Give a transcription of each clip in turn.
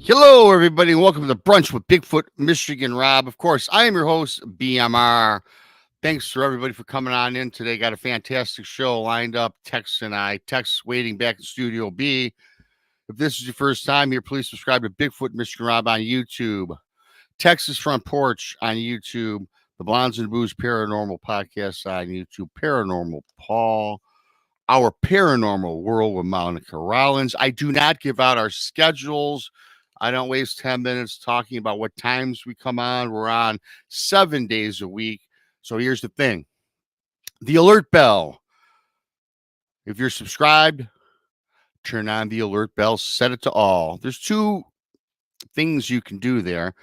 Hello, everybody, and welcome to Brunch with Bigfoot, Michigan Rob. Of course, I am your host, BMR. Thanks for everybody for coming on in today. Got a fantastic show lined up. Tex waiting back in Studio B. If this is your first time here, please subscribe to Bigfoot, Michigan Rob on YouTube, Texas Front Porch on YouTube, the Blondes and Booze Paranormal Podcast on YouTube, Paranormal Paul, our Paranormal World with Monica Rollins. I do not give out our schedules. I don't waste 10 minutes talking about what times we come on. We're on 7 days a week. So here's the thing. The alert bell. If you're subscribed, turn on the alert bell, set it to all. There's two things you can do there.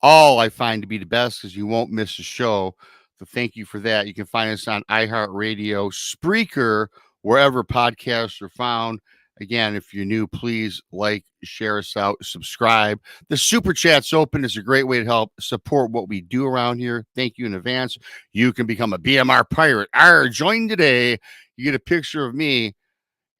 All I find to be the best because you won't miss a show. So thank you for that. You can find us on iHeartRadio, Spreaker, wherever podcasts are found. Again, if you're new, please like, share us out, subscribe. The super chat's open. It's a great way to help support what we do around here. Thank you in advance. You can become a BMR pirate. Join today. You get a picture of me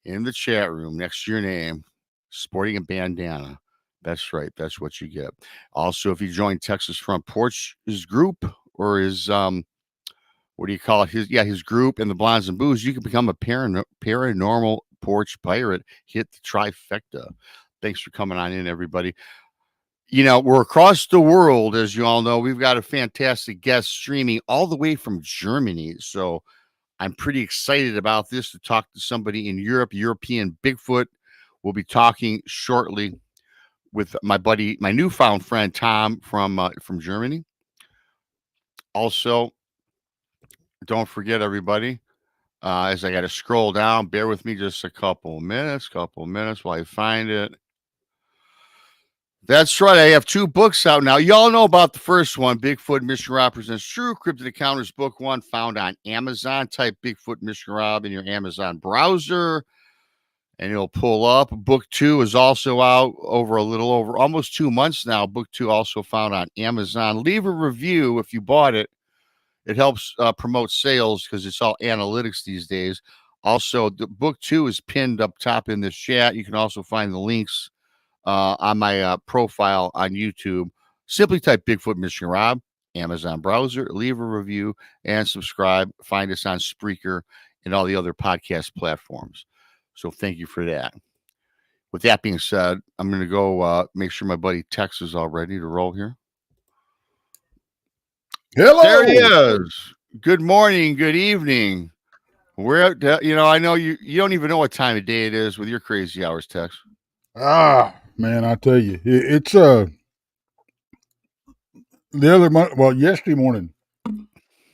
in the chat room next to your name, sporting a bandana. That's right. That's what you get. Also, if you join Texas Front Porch, his group, or his what do you call it? His group and the Blondes and Booze, you can become a paranormal porch pirate. Hit the trifecta. Thanks for coming on in, everybody. You know, we're across the world, as you all know. We've got a fantastic guest streaming all the way from Germany. So I'm pretty excited about this to talk to somebody in Europe, European Bigfoot. We'll be talking shortly with my buddy, my newfound friend Tom from Germany. Also, don't forget, everybody, as I got to scroll down, bear with me just a couple minutes while I find it. That's right. I have two books out now. Y'all know about the first one, Bigfoot Michigan Rob Presents True Cryptid Encounters, Book 1, found on Amazon. Type Bigfoot Michigan Rob in your Amazon browser, and it'll pull up. Book 2 is also out over almost 2 months now. Book 2 also found on Amazon. Leave a review if you bought it. It helps promote sales because it's all analytics these days. Also, the book 2 is pinned up top in this chat. You can also find the links on my profile on YouTube. Simply type Bigfoot Michigan Rob, Amazon browser, leave a review, and subscribe. Find us on Spreaker and all the other podcast platforms. So thank you for that. With that being said, I'm going to go make sure my buddy Tex is all ready to roll here. Hello. There he is. Good morning. Good evening. Where, I know you don't even know what time of day it is with your crazy hours, Tex. Man, I tell you, it's the other month. Well, yesterday morning,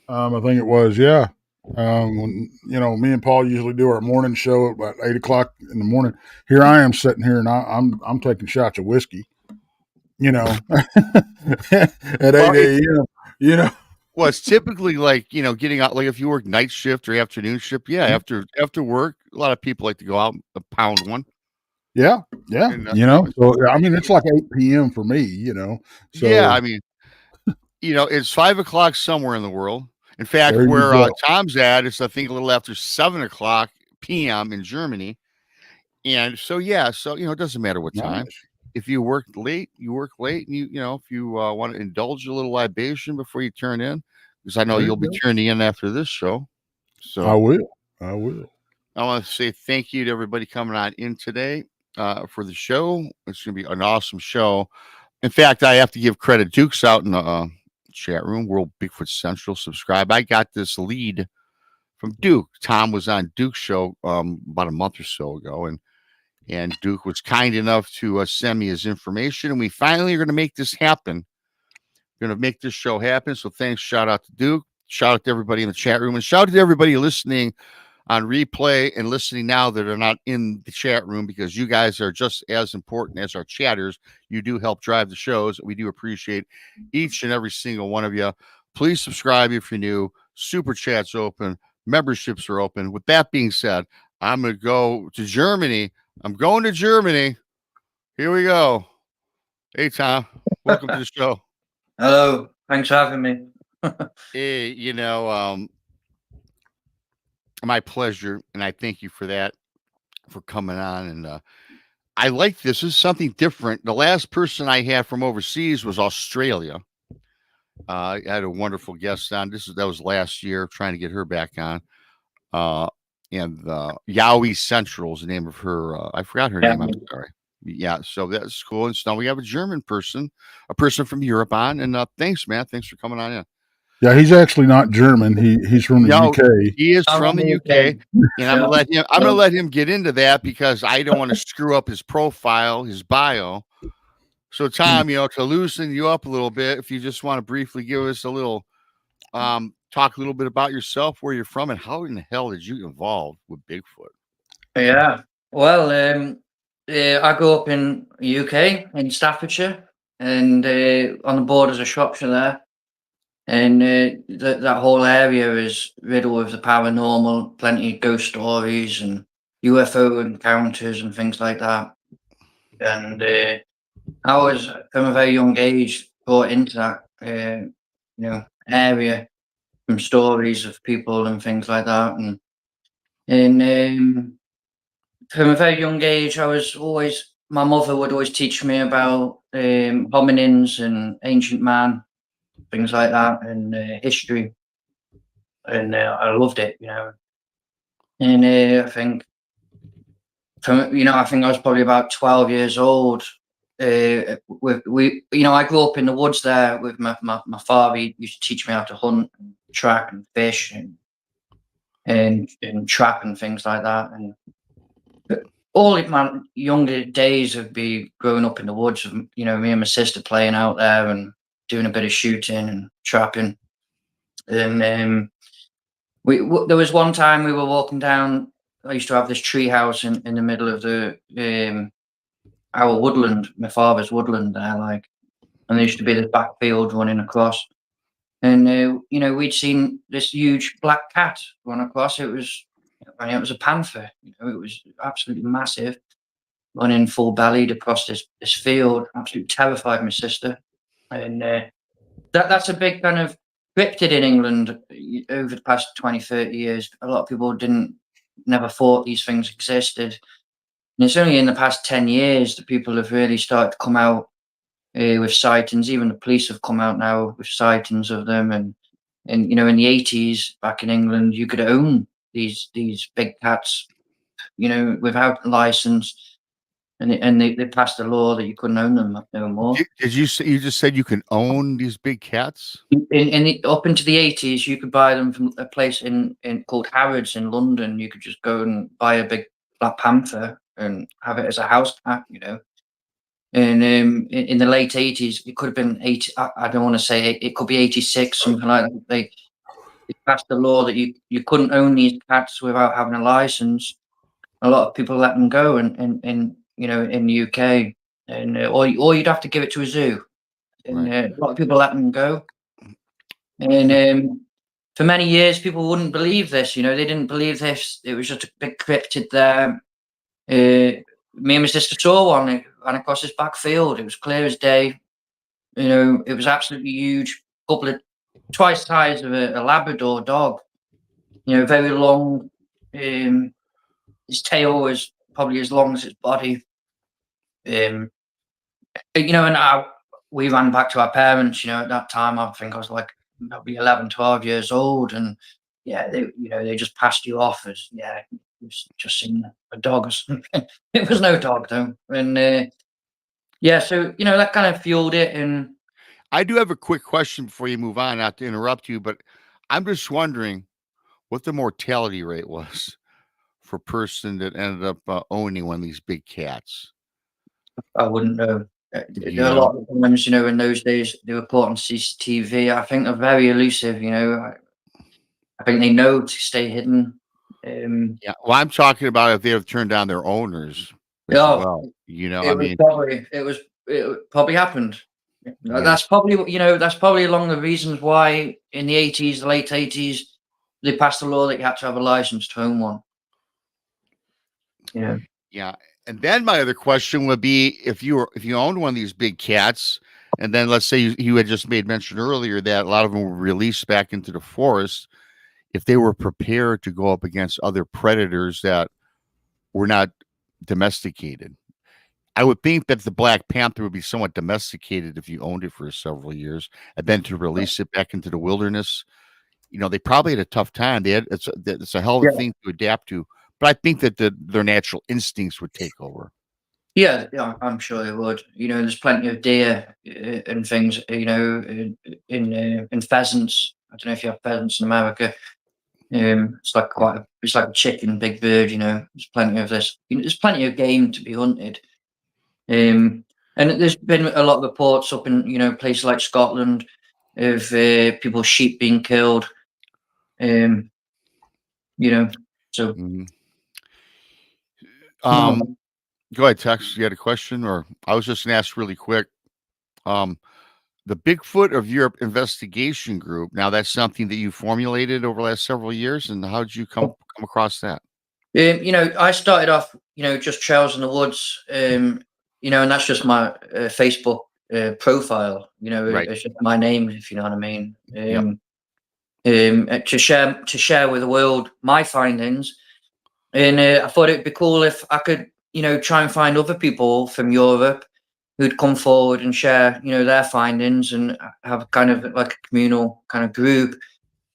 I think it was. Yeah. When, me and Paul usually do our morning show at about 8:00 in the morning. Here I am sitting here, and I'm taking shots of whiskey. At 8 a.m. Well, it's typically like, getting out, like if you work night shift or afternoon shift. Yeah. After work, a lot of people like to go out and pound one. Yeah. And, So I mean, it's like 8 p.m. for me. So yeah, I mean, it's 5:00 somewhere in the world. In fact, there where you go. Tom's at, it's I think a little after 7:00 p.m. in Germany. And so yeah, it doesn't matter what time. Nice. If you work late, you work late, and if you want to indulge a little libation before you turn in, because I know There you you'll be go. turning in after this show. So I will. I want to say thank you to everybody coming on in today for the show. It's going to be an awesome show. In fact, I have to give credit. Duke's out in the chat room, World Bigfoot Central. Subscribe. I got this lead from Duke. Tom was on Duke's show about a month or so ago, and Duke was kind enough to send me his information, and we finally are going to make this happen. We're going to make this show happen. So thanks. Shout out to Duke. Shout out to everybody in the chat room, and shout out to everybody listening on replay and listening now that are not in the chat room, because you guys are just as important as our chatters. You do help drive the shows. We do appreciate each and every single one of you. Please subscribe if you're new. Super chat's open. Memberships are open. With that being said, I'm going to go to Germany. I'm going to Germany. Here we go. Hey, Tom. Welcome to the show. Hello. Thanks for having me. Hey, my pleasure, and I thank you for that, for coming on. And I like this. This is something different. The last person I had from overseas was Australia. I had a wonderful guest on. That was last year, trying to get her back on. And Yowie Central is the name of her. I forgot her name. I'm sorry. Yeah, so that's cool. And so now we have a German person, a person from Europe on. And thanks, man. Thanks for coming on in. Yeah, he's actually not German. He's from the UK. He is from the UK. And I'm gonna let him get into that because I don't want to screw up his profile, his bio. So Tom, to loosen you up a little bit, if you just want to briefly give us a little talk a little bit about yourself, where you're from, and how in the hell did you involve with Bigfoot? Yeah. Well, I grew up in UK in Staffordshire, and on the borders of Shropshire there, and that whole area is riddled with the paranormal, plenty of ghost stories and UFO encounters and things like that. And I was from a very young age brought into that area from stories of people and things like that, and from a very young age, my mother would always teach me about hominins and ancient man, things like that, and history, and I loved it, And I think I think I was probably about 12 years old. I grew up in the woods there with my father. He used to teach me how to hunt, and track, and fish, and trap and things like that, and all of my younger days would be growing up in the woods with, me and my sister playing out there and doing a bit of shooting and trapping. And there was one time we were walking down. I used to have this tree house in the middle of our woodland, my father's woodland there, and there used to be this back field running across. And we'd seen this huge black cat run across. It was a panther. It was absolutely massive, running full bellied across this field. Absolutely terrified my sister. And that's a big kind of cryptid in England over the past 20, 30 years. A lot of people never thought these things existed. And it's only in the past 10 years that people have really started to come out with sightings. Even the police have come out now with sightings of them. And in the 80s, back in England, you could own these big cats, without a license. And they passed a law that you couldn't own them no more. Did you say, you just said you can own these big cats? Up into the 80s, you could buy them from a place in called Harrods in London. You could just go and buy a big black panther and have it as a house cat, And in the late 80s, it could have been 80. I don't want to say it could be 86, something like that. They passed a law that you couldn't own these cats without having a license. A lot of people let them go in the UK, and or you'd have to give it to a zoo. And a lot of people let them go. And for many years, people wouldn't believe this. They didn't believe this. It was just a big cryptid there. Me and my sister saw one. It ran across this back field. It was clear as day. It was absolutely huge. Twice the size of a Labrador dog. Very long. His tail was probably as long as his body. And we ran back to our parents. At that time, I think I was like maybe 11, 12 years old, and yeah, they just passed you off as it was just seen a dog or something. It was no dog though, and so that kind of fueled it. And I do have a quick question before you move on, not to interrupt you, but I'm just wondering what the mortality rate was for a person that ended up owning one of these big cats. I wouldn't know. There are a lot of times, in those days, they were caught on CCTV. I think they're very elusive. I think they know to stay hidden. Yeah, well, I'm talking about if they have turned down their owners as well. It probably happened. Yeah. That's probably along the reasons why in the 80s, the late 80s, they passed a law that you had to have a license to own one. Yeah. Yeah. And then my other question would be if you owned one of these big cats, and then let's say you had just made mention earlier that a lot of them were released back into the forest, if they were prepared to go up against other predators that were not domesticated, I would think that the Black Panther would be somewhat domesticated if you owned it for several years, and then to release it back into the wilderness, they probably had a tough time. It's a hell of a Yeah. thing to adapt to, but I think that their natural instincts would take over. Yeah, I'm sure it would. There's plenty of deer and things. In pheasants. I don't know if you have pheasants in America. It's like it's like a chicken, big bird. There's plenty of this. There's plenty of game to be hunted. And there's been a lot of reports up in places like Scotland of people's sheep being killed. So. Mhm. Go ahead, Tex. You had a question, or I was just going to ask really quick. The Bigfoot of Europe Investigation Group. Now, that's something that you formulated over the last several years, and how did you come across that? I started off, just Trails in the Woods, and that's just my Facebook profile. Right. It's just my name, if you know what I mean. Yep. To share with the world my findings, and I thought it'd be cool if I could, try and find other people from Europe who'd come forward and share, their findings and have kind of like a communal kind of group.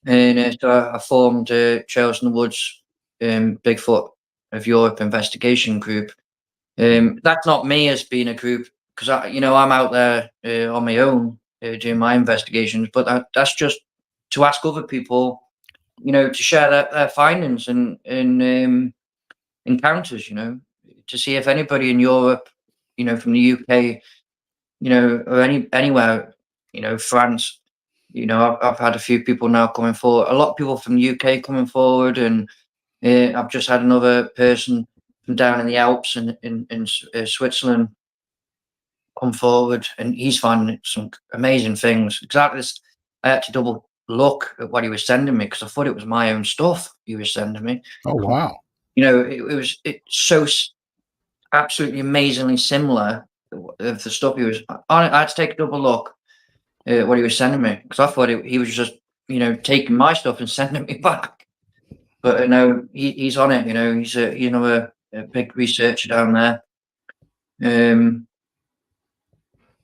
And so I formed Trails in the Woods, Bigfoot of Europe Investigation Group. That's not me as being a group because I'm out there on my own doing my investigations, but that's just to ask other people, to share their findings and encounters, to see if anybody in Europe, from the UK, or anywhere, France, I've had a few people now coming forward, a lot of people from the UK coming forward, and I've just had another person from down in the Alps in Switzerland come forward, and he's finding some amazing things. Exactly, I had to double look at what he was sending me because I thought it was my own stuff he was sending me. Oh, wow. It's so absolutely amazingly similar of the stuff he was. I had to take a double look at what he was sending me because I thought he was just taking my stuff and sending me back. But no, he's on it. He's a big researcher down there.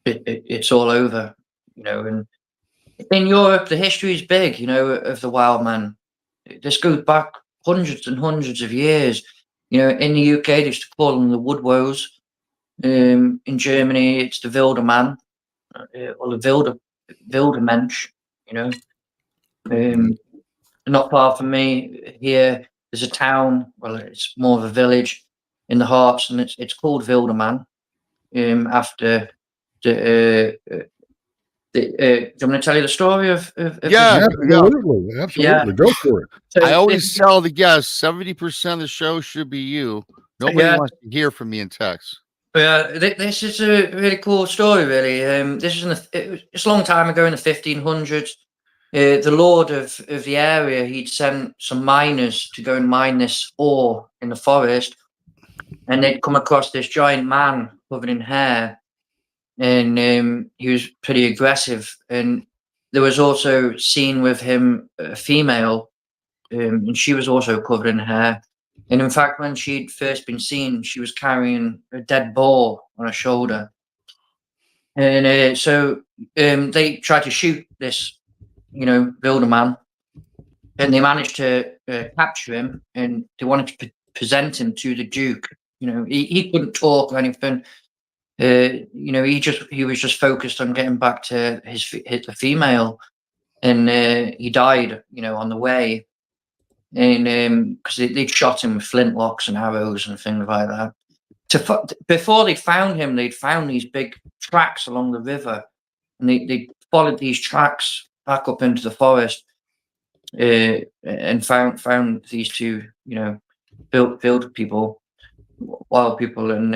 It's all over. And in Europe, the history is big. Of the wild man. This goes back hundreds and hundreds of years. In the UK, they used to call them the Woodwoes. In Germany, it's the Wilderman, or the Wildermensch. Not far from me here, there's a town. Well, it's more of a village in the Harz, and it's called Wilderman. After the. Do you want me to tell you the story of Yeah, Absolutely. Go for it. So I always tell the guests 70% of the show should be you. Nobody wants to hear from me in text. Yeah, this is a really cool story. Really, this is it's a long time ago in the 1500s. The lord of the area, he'd sent some miners to go and mine this ore in the forest, and they'd come across this giant man covered in hair, and he was pretty aggressive. And there was also seen with him a female, and she was also covered in hair. And in fact, when she'd first been seen, she was carrying a dead boar on her shoulder. And so they tried to shoot this, Wilderman, and they managed to capture him, and they wanted to present him to the Duke. He couldn't talk or anything. He was just focused on getting back to the female, and he died, on the way. And because they'd shot him with flintlocks and arrows and things like that. Before they found him, they'd found these big tracks along the river, and they followed these tracks back up into the forest, and found these two, wild people, and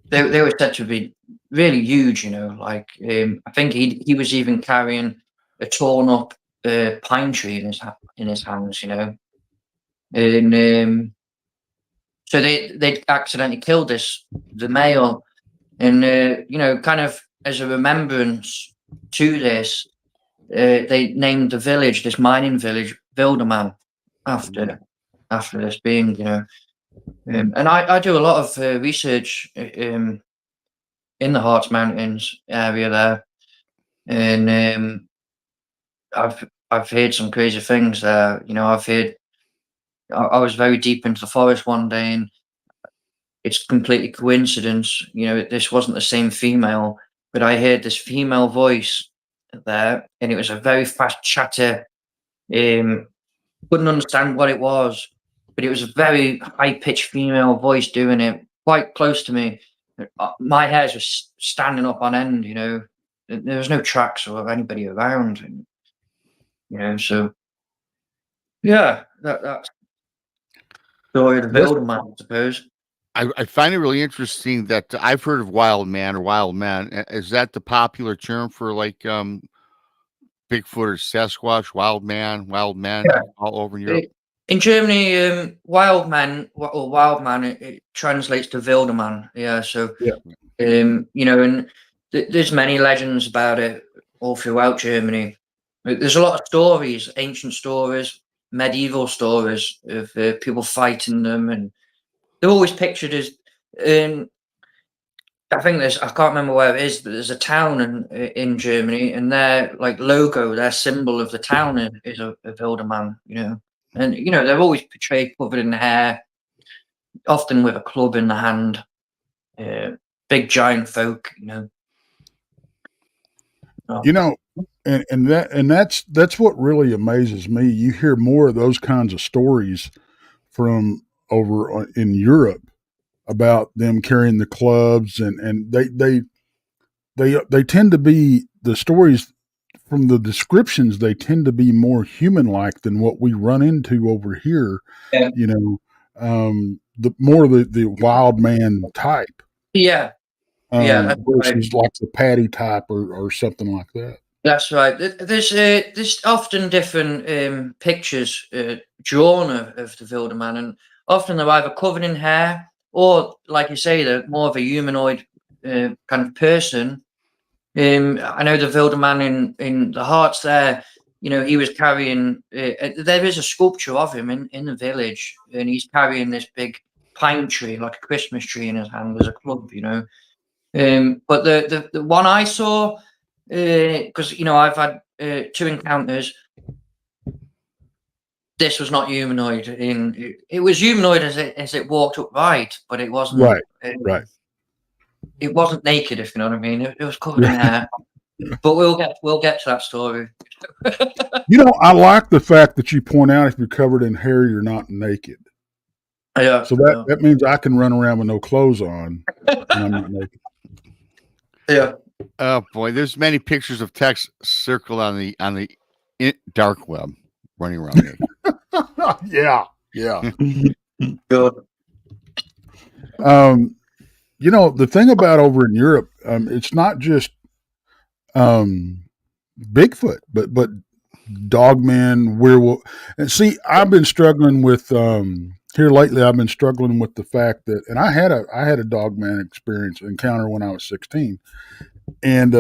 they were said to be really huge. I think he was even carrying a torn up pine tree in his hands. And so they accidentally killed the male, and kind of as a remembrance to this, they named the village, this mining village, Wilderman, after this being. And I do a lot of research in the Harz Mountains area there, and I've heard some crazy things there. I've heard I was very deep into the forest one day, and it's completely coincidence. This wasn't the same female, but I heard this female voice there, and it was a very fast chatter. Couldn't understand what it was, but it was a very high pitched female voice doing it quite close to me. My hairs were standing up on end. There was no tracks or anybody around, and so yeah, that's the story of the Wildman, I suppose. I find it really interesting that I've heard of wild man or wild men. Is that the popular term for like Bigfoot or Sasquatch, wild man, wild men all over in Europe? In Germany, wild man or wild man, it translates to Wilderman. Yeah, so and there's many legends about it all throughout Germany. There's a lot of stories, ancient stories, medieval stories of people fighting them, and they're always pictured as. I think I can't remember where it is, but there's a town in Germany, and their logo, their symbol of the town is a Wilderman. And they're always portrayed covered in hair, often with a club in the hand. Big giant folk. And that's what really amazes me. You hear more of those kinds of stories from over in Europe about them carrying the clubs, and they tend to be, the stories from the descriptions, they tend to be more human like than what we run into over here. Yeah. The more the wild man type. Yeah. Versus like the Paddy type or something like that. That's right. There's often different pictures drawn of the Wilderman, and often they're either covered in hair or, like you say, they're more of a humanoid kind of person. I know the Wilderman in the Harz there, he was carrying, there is a sculpture of him in the village, and he's carrying this big pine tree, like a Christmas tree in his hand as a club, But the one I saw, because I've had 2 encounters. This was not humanoid. It was humanoid as it walked upright, but it wasn't right. It wasn't naked, if you know what I mean. It was covered in hair. But we'll get to that story. I like the fact that you point out if you're covered in hair, you're not naked. Yeah. So that means I can run around with no clothes on, and I'm not naked. Yeah. Oh boy, there's many pictures of Tex circled on the dark web running around naked. Yeah. Good. The thing about over in Europe, it's not just Bigfoot, but dogmen, werewolf. And see, I've been struggling with here lately. I've been struggling with the fact that, and I had a dogman encounter when I was 16, and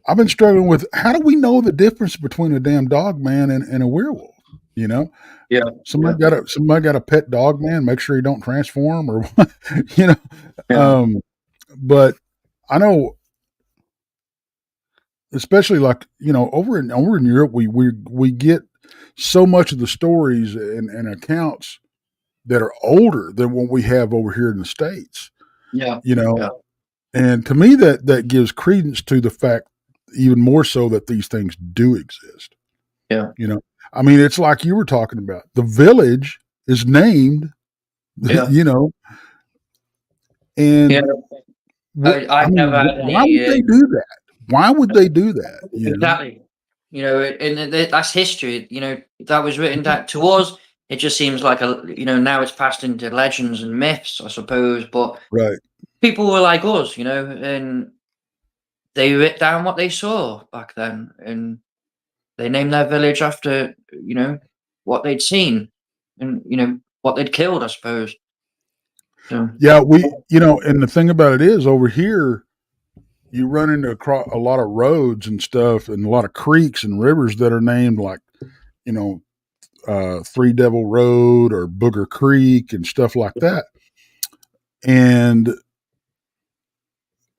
I've been struggling with, how do we know the difference between a damn dogman and a werewolf? Yeah. Somebody got a pet dog man. Make sure he don't transform, or Yeah. But I know, especially over in Europe, we get so much of the stories and accounts that are older than what we have over here in the States. Yeah. And to me, that gives credence to the fact, even more so, that these things do exist. Yeah. I mean, it's like you were talking about. The village is named, and I never had why would they do that? Why would they do that? Exactly. And that's history. That was written down to us. It just seems like now it's passed into legends and myths, I suppose. But people were like us, and they wrote down what they saw back then, and they named their village after, what they'd seen and, what they'd killed, I suppose. So. Yeah, and the thing about it is, over here, you run into a lot of roads and stuff, and a lot of creeks and rivers that are named like, Three Devil Road or Booger Creek and stuff like that. And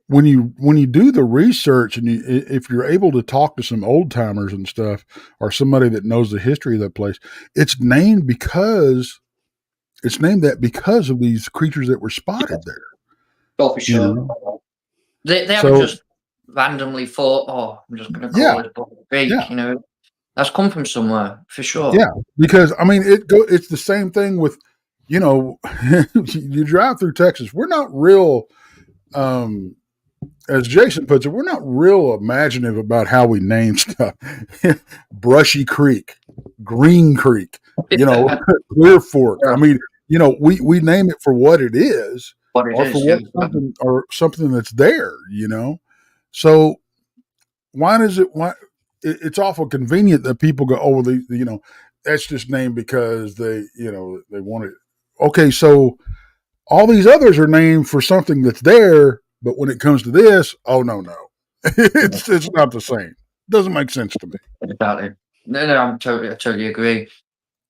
when you do the research and if you're able to talk to some old timers and stuff, or somebody that knows the history of that place, it's named that because of these creatures that were spotted there. Oh, for sure. know? They haven't just randomly thought, oh, I'm just going to call this Booger Creek. You know, that's come from somewhere for sure. Yeah, because I mean, it's the same thing with, you know, you drive through Texas. We're not real. As Jason puts it, we're not real imaginative about how we name stuff. Brushy Creek, Green Creek, you know, Clear Fork. I mean, you know, we name it for what it is, or something that's there, you know. So why it's awful convenient that people go, oh, well, you know, that's just named because they, you know, they want it. Okay, so all these others are named for something that's there. But when it comes to this, oh no, it's not the same. It doesn't make sense to me. Exactly. No, I totally agree.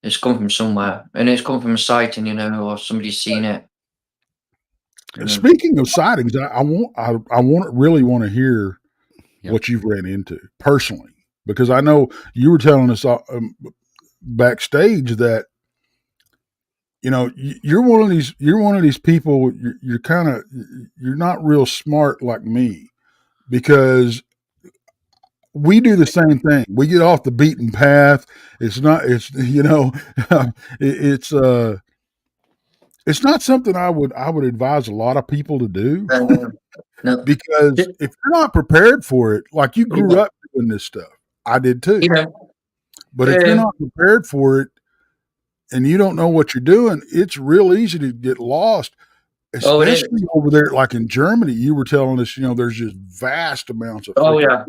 It's come from somewhere, and it's come from a sighting, you know, or somebody's seen it. Speaking of sightings, I really want to hear what you've ran into personally, because I know you were telling us backstage that, you know, you're one of these people. You're not real smart like me, because we do the same thing. We get off the beaten path. It's you know, it's not something I would advise a lot of people to do, no. Because if you're not prepared for it, like you grew up doing this stuff, I did too. But if you're not prepared for it, and you don't know what you're doing, it's real easy to get lost, especially over there, like in Germany. You were telling us, you know, there's just vast amounts of forest,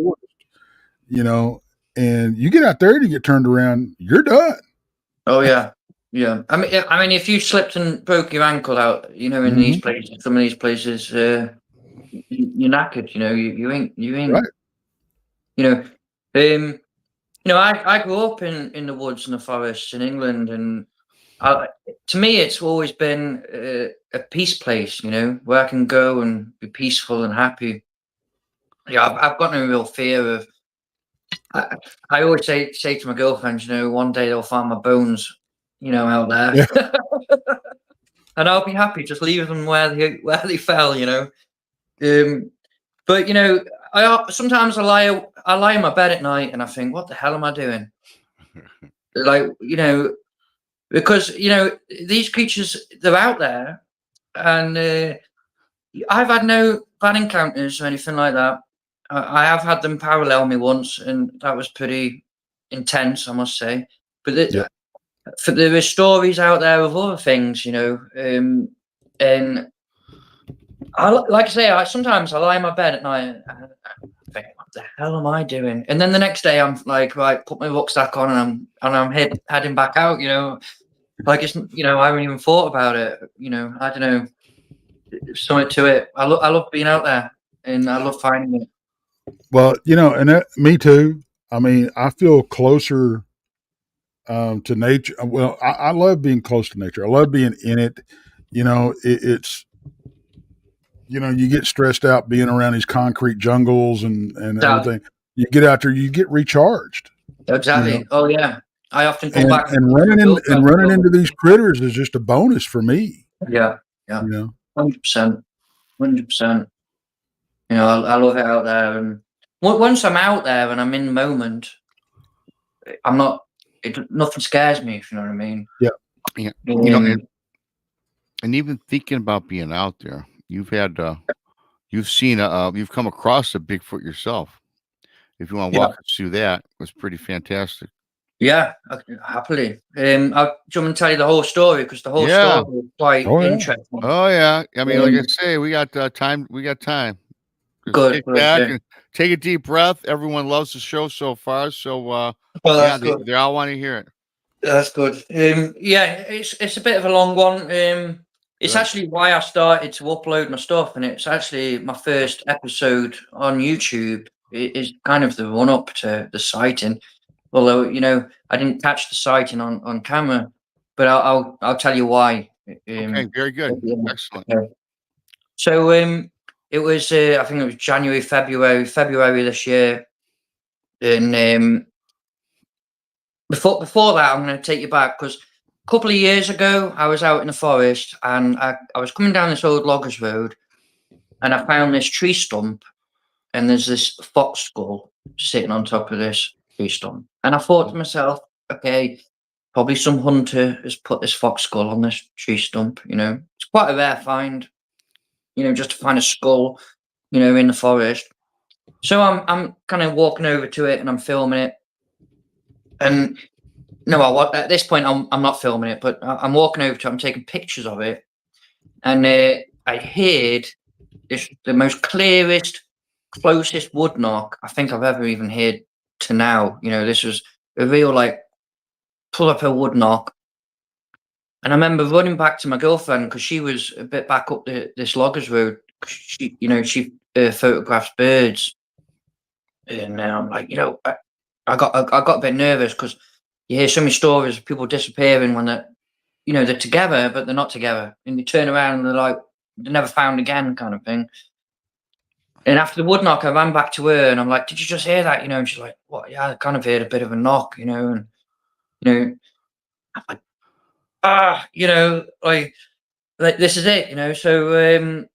you know, and you get out there to get turned around, you're done. Oh yeah. I mean, if you slipped and broke your ankle out, you know, in these places, some of these places, you're knackered. You know, you ain't. Right. You know, I grew up in the woods and the forests in England, and to me, it's always been a peace place, you know, where I can go and be peaceful and happy. Yeah, I've got no real fear of. I always say to my girlfriend, you know, one day they'll find my bones, you know, out there, and I'll be happy. Just leave them where they fell, you know. But you know, sometimes I lie in my bed at night and I think, what the hell am I doing? Like, you know. Because, you know, these creatures, they're out there, and I've had no bad encounters or anything like that. I have had them parallel me once, and that was pretty intense, I must say. But there are stories out there of other things, you know, and like I say, sometimes I lie in my bed at night and I think, what the hell am I doing? And then the next day I'm like, right, put my rucksack on and I'm heading back out, you know. Like, it's, you know, I haven't even thought about it. You know, I don't know. There's something to it. I love being out there, and I love finding it. Well, you know, and me too. I mean, I feel closer to nature. Well, I love being close to nature. I love being in it. You know, it's, you know, you get stressed out being around these concrete jungles and everything. You get out there, you get recharged. Exactly. You know? Oh yeah. I often come back and running into these critters is just a bonus for me. Yeah. You know, 100%. You know, I love it out there, and once I'm out there and I'm in the moment, nothing scares me, if you know what I mean. Yeah. You know, and even thinking about being out there, you've seen you've come across a Bigfoot yourself. If you want to walk us through that, it was pretty fantastic. Yeah, happily. I'll jump and tell you the whole story, because the whole story is quite interesting. Oh yeah, I mean, like I say, we got time. We got time. Just good. Back and take a deep breath. Everyone loves the show so far, so they all want to hear it. That's good. Yeah, it's a bit of a long one. It's actually why I started to upload my stuff, and it's actually my first episode on YouTube. It is kind of the run up to the sighting. Although, you know, I didn't catch the sighting on camera, but I'll tell you why. Okay, very good. Yeah, Excellent. okay. So it was I think it was January, February this year, and before that, I'm going to take you back because a couple of years ago, I was out in the forest and I was coming down this old loggers road, and I found this tree stump, and there's this fox skull sitting on top of this tree stump, and I thought to myself, okay, probably some hunter has put this fox skull on this tree stump. You know, it's quite a rare find. You know, just to find a skull, you know, in the forest. So I'm kind of walking over to it and I'm filming it. And no, at this point I'm not filming it, but I'm walking over to it. I'm taking pictures of it, and I heard the most clearest, closest wood knock I think I've ever even heard to now. You know, this was a real like pull up a wood knock. And I remember running back to my girlfriend because she was a bit back up this loggers road. She, you know, she photographs birds, and I'm like, you know, I got a bit nervous because you hear so many stories of people disappearing when they're, you know, they're together but they're not together, and you turn around and they're like they're never found again, kind of thing. And after the wood knock, I ran back to her and I'm like, "Did you just hear that?" You know, and she's like, "What? Yeah, I kind of heard a bit of a knock, you know." And you know, I'm like, you know, like this is it, you know. So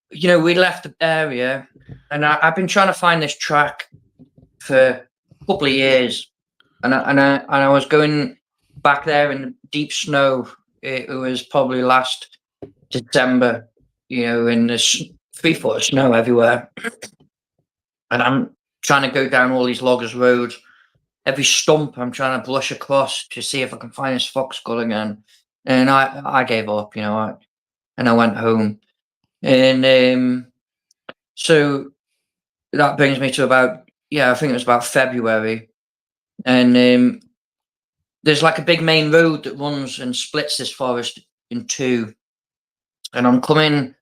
you know, we left the area, and I've been trying to find this track for a couple of years, and I was going back there in the deep snow. It was probably last December, you know, and there's 3 foot of snow everywhere, and I'm trying to go down all these loggers roads. Every stump I'm trying to blush across to see if I can find this fox skull again, and I gave up, you know, and I went home, and so that brings me to about, yeah, I think it was about February, and there's like a big main road that runs and splits this forest in two, and I'm coming,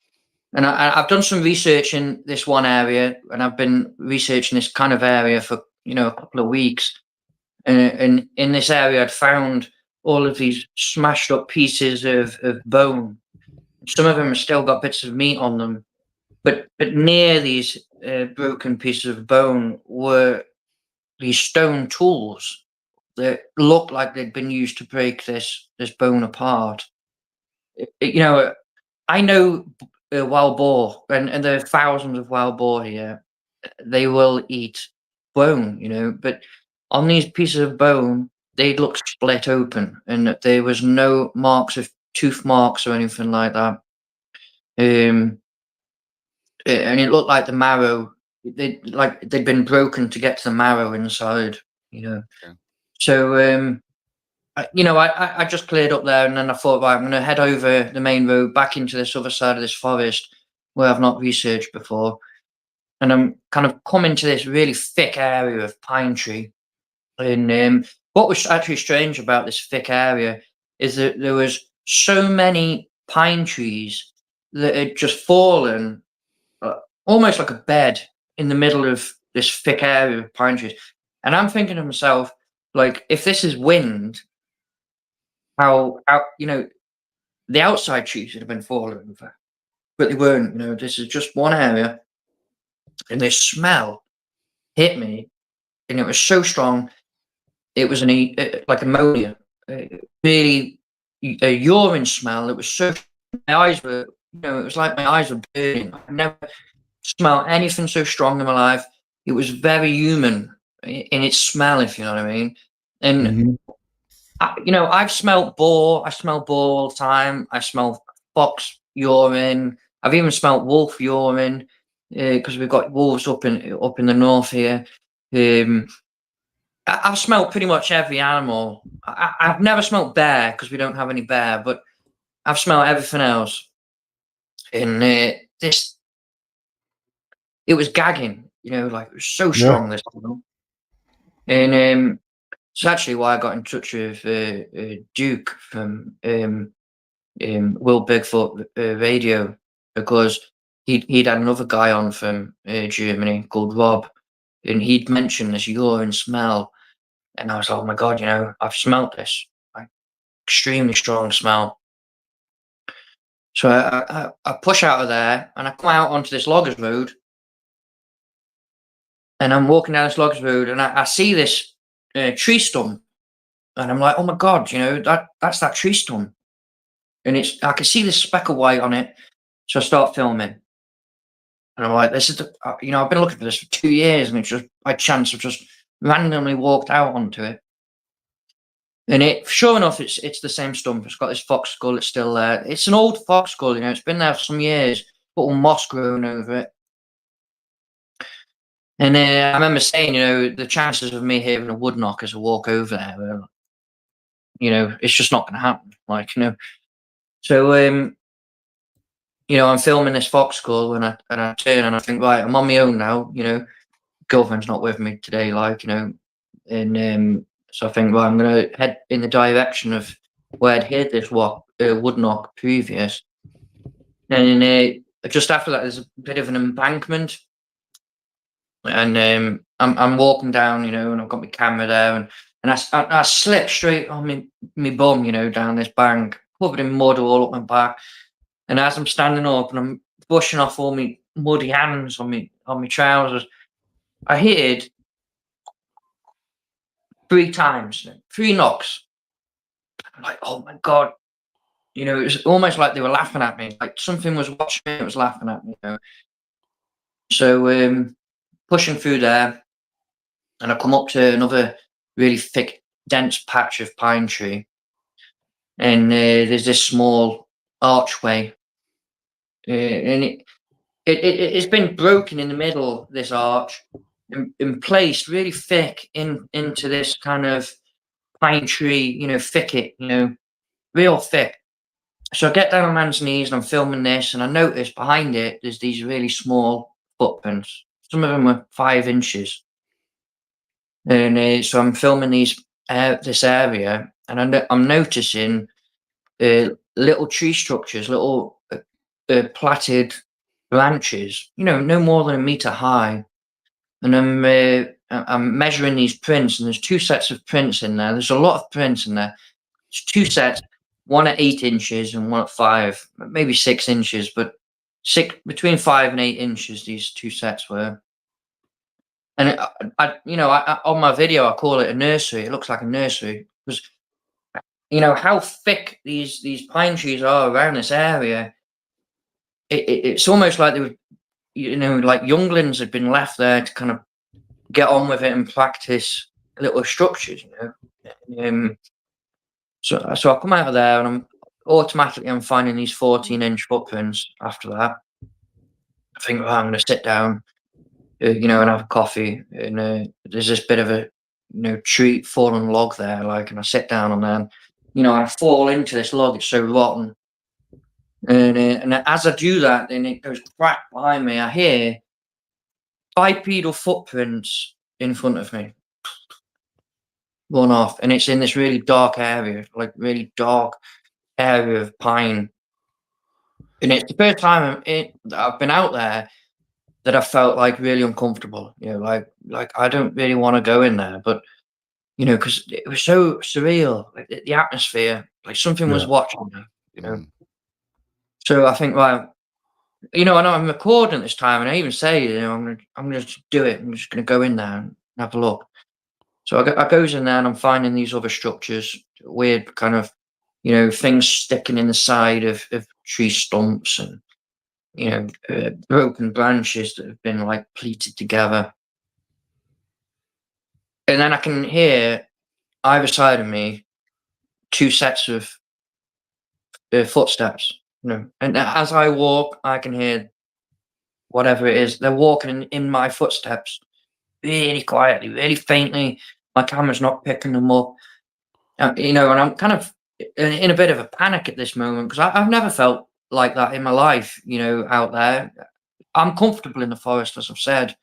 and I've done some research in this one area, and I've been researching this kind of area for, you know, a couple of weeks, and in this area I'd found all of these smashed up pieces of bone. Some of them have still got bits of meat on them, but near these broken pieces of bone were these stone tools that looked like they'd been used to break this bone apart. You know, I know wild boar, and there are thousands of wild boar here. They will eat bone, you know, but on these pieces of bone, they look split open, and that there was no marks of tooth marks or anything like that. Um, and it looked like the marrow, they'd been broken to get to the marrow inside, you know. Okay. So you know, I just cleared up there, and then I thought, right, I'm going to head over the main road back into this other side of this forest where I've not researched before, and I'm kind of coming to this really thick area of pine tree. And what was actually strange about this thick area is that there was so many pine trees that had just fallen almost like a bed in the middle of this thick area of pine trees. And I'm thinking to myself, like, if this is wind, how you know, the outside trees would have been falling over, but they weren't. You know, this is just one area, and this smell hit me, and it was so strong. It was like ammonia, really a urine smell. It was so, my eyes were, you know, it was like my eyes were burning. I never smelled anything so strong in my life. It was very human in its smell, if you know what I mean. And Mhm. you know, I've smelled boar. I smell boar all the time. I smell fox urine. I've even smelled wolf urine because we've got wolves up in the north here. I've smelled pretty much every animal. I've never smelled bear because we don't have any bear, but I've smelled everything else. And this, it was gagging. You know, like it was so Yeah. strong, this smell. And it's actually why I got in touch with Duke from Will Bigfoot Radio, because he'd had another guy on from Germany called Rob, and he'd mentioned this urine smell, And I was like, oh my God, I've smelt this, like, extremely strong smell. So I push out of there and I come out onto this loggers road, and I'm walking down this loggers road, and I see this tree stump, and I'm like, oh my God, that's that tree stump. And I can see this speck of white on it. So I start filming. And I'm like, this is I've been looking for this for 2 years, and it's just by chance I've just randomly walked out onto it. And sure enough, it's the same stump. It's got this fox skull. It's still there. It's an old fox skull, it's been there for some years, but all moss growing over it. And I remember saying, the chances of me hearing a wood knock as I walk over there, it's just not going to happen. So, I'm filming this fox skull, and I turn and I think, right, I'm on my own now. Girlfriend's not with me today, and so I think, well, I'm going to head in the direction of where I'd heard this wood knock previous. And just after that, there's a bit of an embankment, and I'm walking down, and I've got my camera there, and I slip straight on my bum, down this bank, covered in mud all up my back. And as I'm standing up and I'm brushing off all my muddy hands on my trousers, I heard 3 times, 3 knocks. I'm like, oh my God. It was almost like they were laughing at me. Like something was watching me, it was laughing at me. So pushing through there, and I come up to another really thick, dense patch of pine tree. And there's this small archway. And it's been broken in the middle, this arch, and placed really thick into this kind of pine tree, thicket, real thick. So I get down on hands and knees and I'm filming this, and I notice behind it there's these really small footprints. Some of them were 5 inches. And so I'm filming this area, and I'm noticing little tree structures, little plaited branches, no more than 1 meter high. And I'm measuring these prints, and there's 2 sets of prints in there. There's a lot of prints in there. It's 2 sets, one at 8 inches and one at 5, maybe 6 inches, but between 5 and 8 inches, these 2 sets were. And I on my video, I call it a nursery. It looks like a nursery because how thick these pine trees are around this area. It's almost like they were, like younglings had been left there to kind of get on with it and practice little structures. So I come out of there, and I'm finding these 14-inch footprints. After that, I think, well, I'm going to sit down, and have a coffee. And there's this bit of a tree fallen log there, and I sit down on there, and I fall into this log. It's so rotten. And as I do that, then it goes crack behind me. I hear bipedal footprints in front of me run off, and it's in this really dark area, like really dark area of pine. And it's the first time I've been out there that I felt like really uncomfortable. Like I don't really want to go in there, but because it was so surreal, like the atmosphere, like something was watching me. So I think, well, I know I'm recording at this time, and I even say, I'm gonna just do it. I'm just gonna go in there and have a look. So I goes in there, and I'm finding these other structures, weird kind of, things sticking in the side of tree stumps, and broken branches that have been like pleated together. And then I can hear either side of me 2 sets of footsteps. And as I walk, I can hear whatever it is. They're walking in my footsteps really quietly, really faintly. My camera's not picking them up. And I'm kind of in a bit of a panic at this moment, because I've never felt like that in my life, out there. I'm comfortable in the forest, as I've said.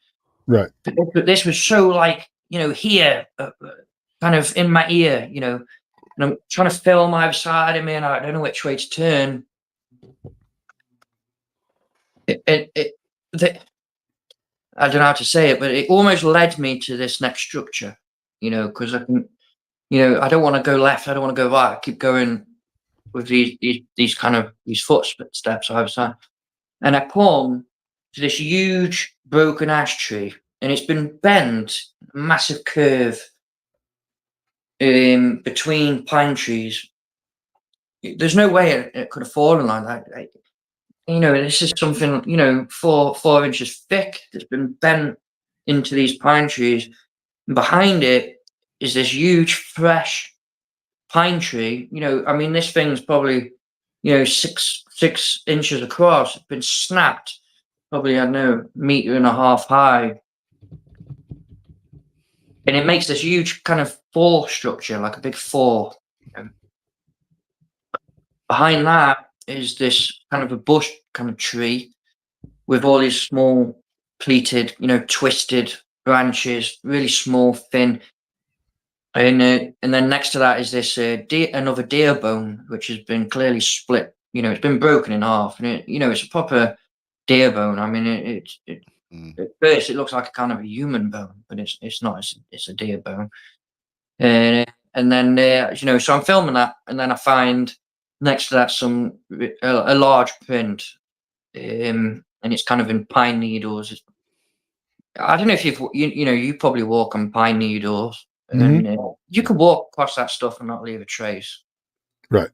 Right. But this was so like, here, kind of in my ear, and I'm trying to film either side of me, and I don't know which way to turn. I don't know how to say it, but it almost led me to this next structure. you know, because I can, you know, I don't want to go left, I don't want to go right. I keep going with these kind of these footsteps either side, and I come to this huge broken ash tree, and it's been bent, massive curve between pine trees. There's no way it could have fallen like that. You know, this is something, you know, 4 inches thick that's been bent into these pine trees. And behind it is this huge, fresh pine tree. You know, I mean, this thing's probably, you know, six inches across. It's been snapped, probably, I don't know, 1.5 meters high. And it makes this huge kind of four structure, like a big four. You know. Behind that is this kind of a bush kind of tree with all these small pleated, you know, twisted branches, really small, thin. And then next to that is this another deer bone, which has been clearly split. You know, it's been broken in half, and it, you know, it's a proper deer bone. I mean, at first it looks like a kind of a human bone, but it's not. It's a deer bone. And then you know, so I'm filming that, and then I find next to that some a large print, and it's kind of in pine needles. I don't know if you know, you probably walk on pine needles, and you could walk across that stuff and not leave a trace. Right.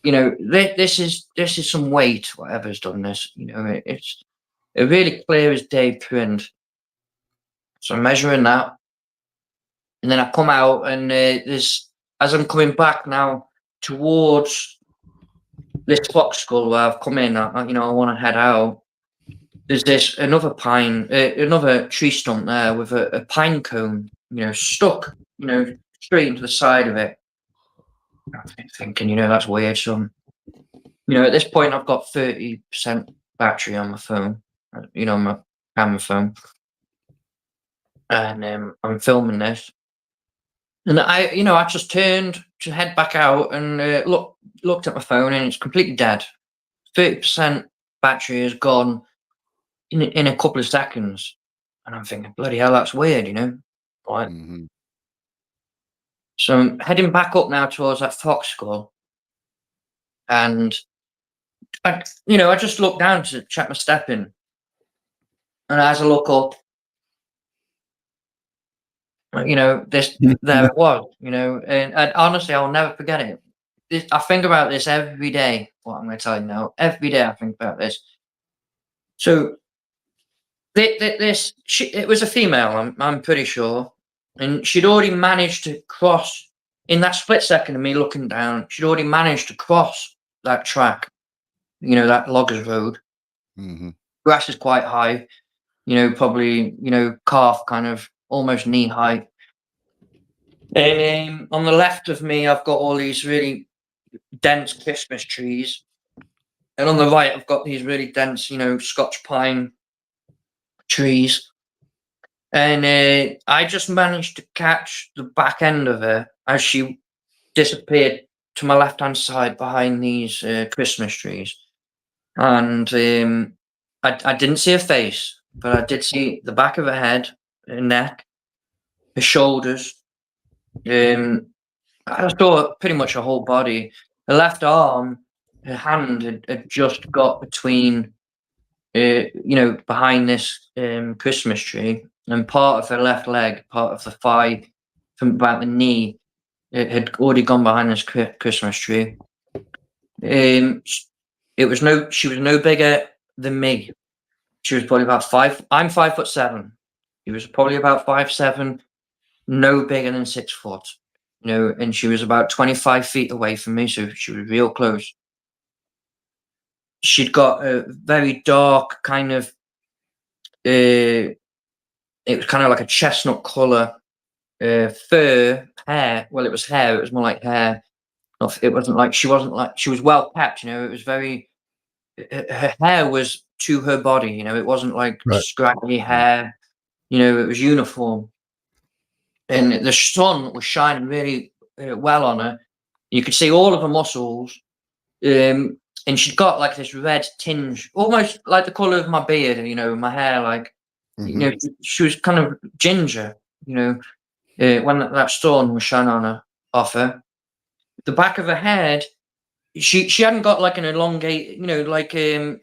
You know, this is some weight. Whatever's done this, you know, it's a really clear as day print. So I'm measuring that, and then I come out, and there's, as I'm coming back now towards this fox skull where I've come in, you know, I want to head out. There's this another tree stump there with a pine cone, you know, stuck, you know, straight into the side of it. I'm thinking, you know, that's weird. So, you know, at this point, I've got 30% battery on my phone, you know, my camera phone, and I'm filming this. And you know, I just turned to head back out and looked at my phone, and it's completely dead. 30% battery is gone in a couple of seconds, and I'm thinking, bloody hell, that's weird, you know. Right. So I'm heading back up now towards that fox skull, and I just look down to check my stepping, and as I look up, you know, there it was, you know, and honestly, I'll never forget it. I think about this every day. What I'm going to tell you now, every day I think about this. So it was a female, I'm pretty sure, and she'd already managed to cross in that split second of me looking down. She'd already managed to cross that track, you know, that loggers road. Grass is quite high, you know, probably, you know, calf kind of almost knee height. And on the left of me, I've got all these really dense Christmas trees, and on the right, I've got these really dense, you know, Scotch pine trees. And I just managed to catch the back end of her as she disappeared to my left-hand side behind these Christmas trees. And I didn't see her face, but I did see the back of her head, her neck, her shoulders. I saw pretty much her whole body. Her left arm, her hand had just got between, you know, behind this Christmas tree, and part of her left leg, part of the thigh, from about the knee, it had already gone behind this Christmas tree. She was no bigger than me. She was probably about 5. I'm 5'7". She was probably about 5'7", no bigger than 6 foot. You know, and she was about 25 feet away from me, so she was real close. She'd got a very dark kind of, it was kind of like a chestnut color, fur, hair. Well, it was hair. It was more like hair. It wasn't like she was well kept. You know, it was very. Her hair was to her body. You know, it wasn't like scraggly hair. You know, it was uniform. And the sun was shining really well on her. You could see all of her muscles, and she'd got like this red tinge, almost like the color of my beard. You know, my hair, like you know, she was kind of ginger. You know, when that stone was shone on her, off her, the back of her head, she hadn't got like an elongate, like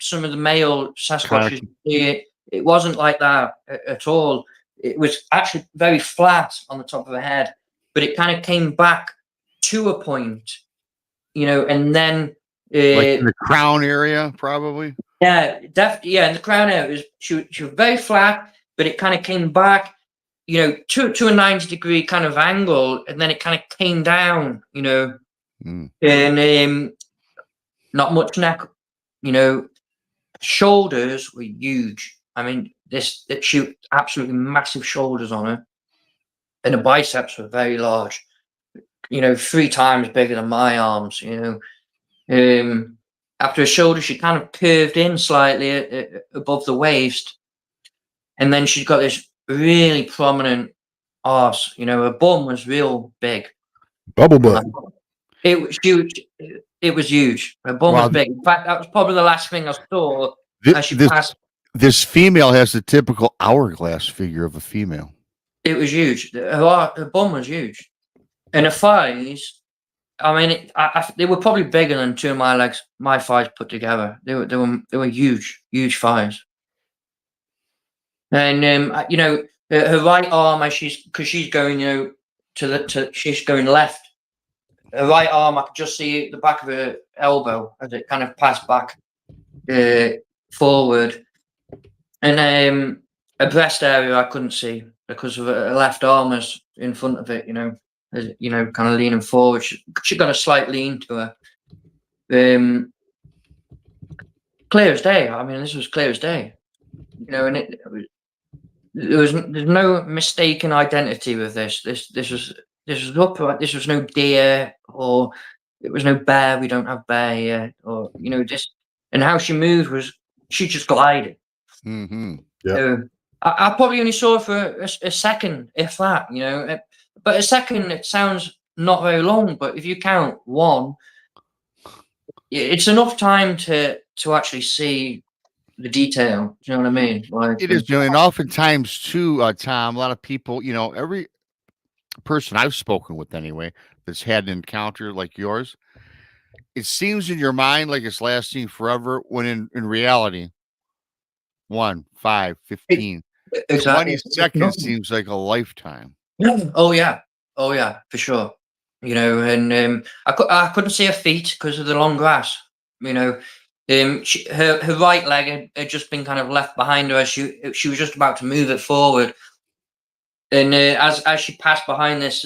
some of the male Sasquatches. It wasn't like that at all. It was actually very flat on the top of her head, but it kind of came back to a point, and then like in the crown area, probably. Yeah, definitely. Yeah, in the crown area, she was very flat, but it kind of came back, to a 90-degree kind of angle, and then it kind of came down, and not much neck, shoulders were huge. I mean, she absolutely massive shoulders on her, and the biceps were very large, 3 times bigger than my arms, after her shoulder, she kind of curved in slightly above the waist, and then she's got this really prominent arse. Her bum was real big. Bubble butt. It was huge. It was huge. Her bum was big. In fact, that was probably the last thing I saw as she passed. This female has the typical hourglass figure of a female. It was huge. Her bum was huge, and her thighs. I mean, they were probably bigger than 2 of my legs, my thighs put together. They were huge, huge thighs. And her right arm, because she's going, she's going left. Her right arm, I could just see the back of her elbow as it kind of passed back forward, and her breast area I couldn't see because of her left arm was in front of it. Kind of leaning forward. She got a slight lean to her. Clear as day. I mean, this was clear as day. And there's no mistaken identity with this. This was upright. This was no deer, or it was no bear. We don't have bear here, or just. And how she moved was she just glided. Mm-hmm. Yeah. I probably only saw her for a second, if that. But a second, it sounds not very long, but if you count 1, it's enough time to actually see the detail. Do you know what I mean? Like, it is, and oftentimes too, Tom, a lot of people, every person I've spoken with anyway that's had an encounter like yours, it seems in your mind like it's lasting forever, when in reality, 1, 5, 15, exactly. 20 seconds seems like a lifetime. Oh yeah, for sure. And I couldn't see her feet because of the long grass. Her right leg had just been kind of left behind her as she was just about to move it forward. And as she passed behind this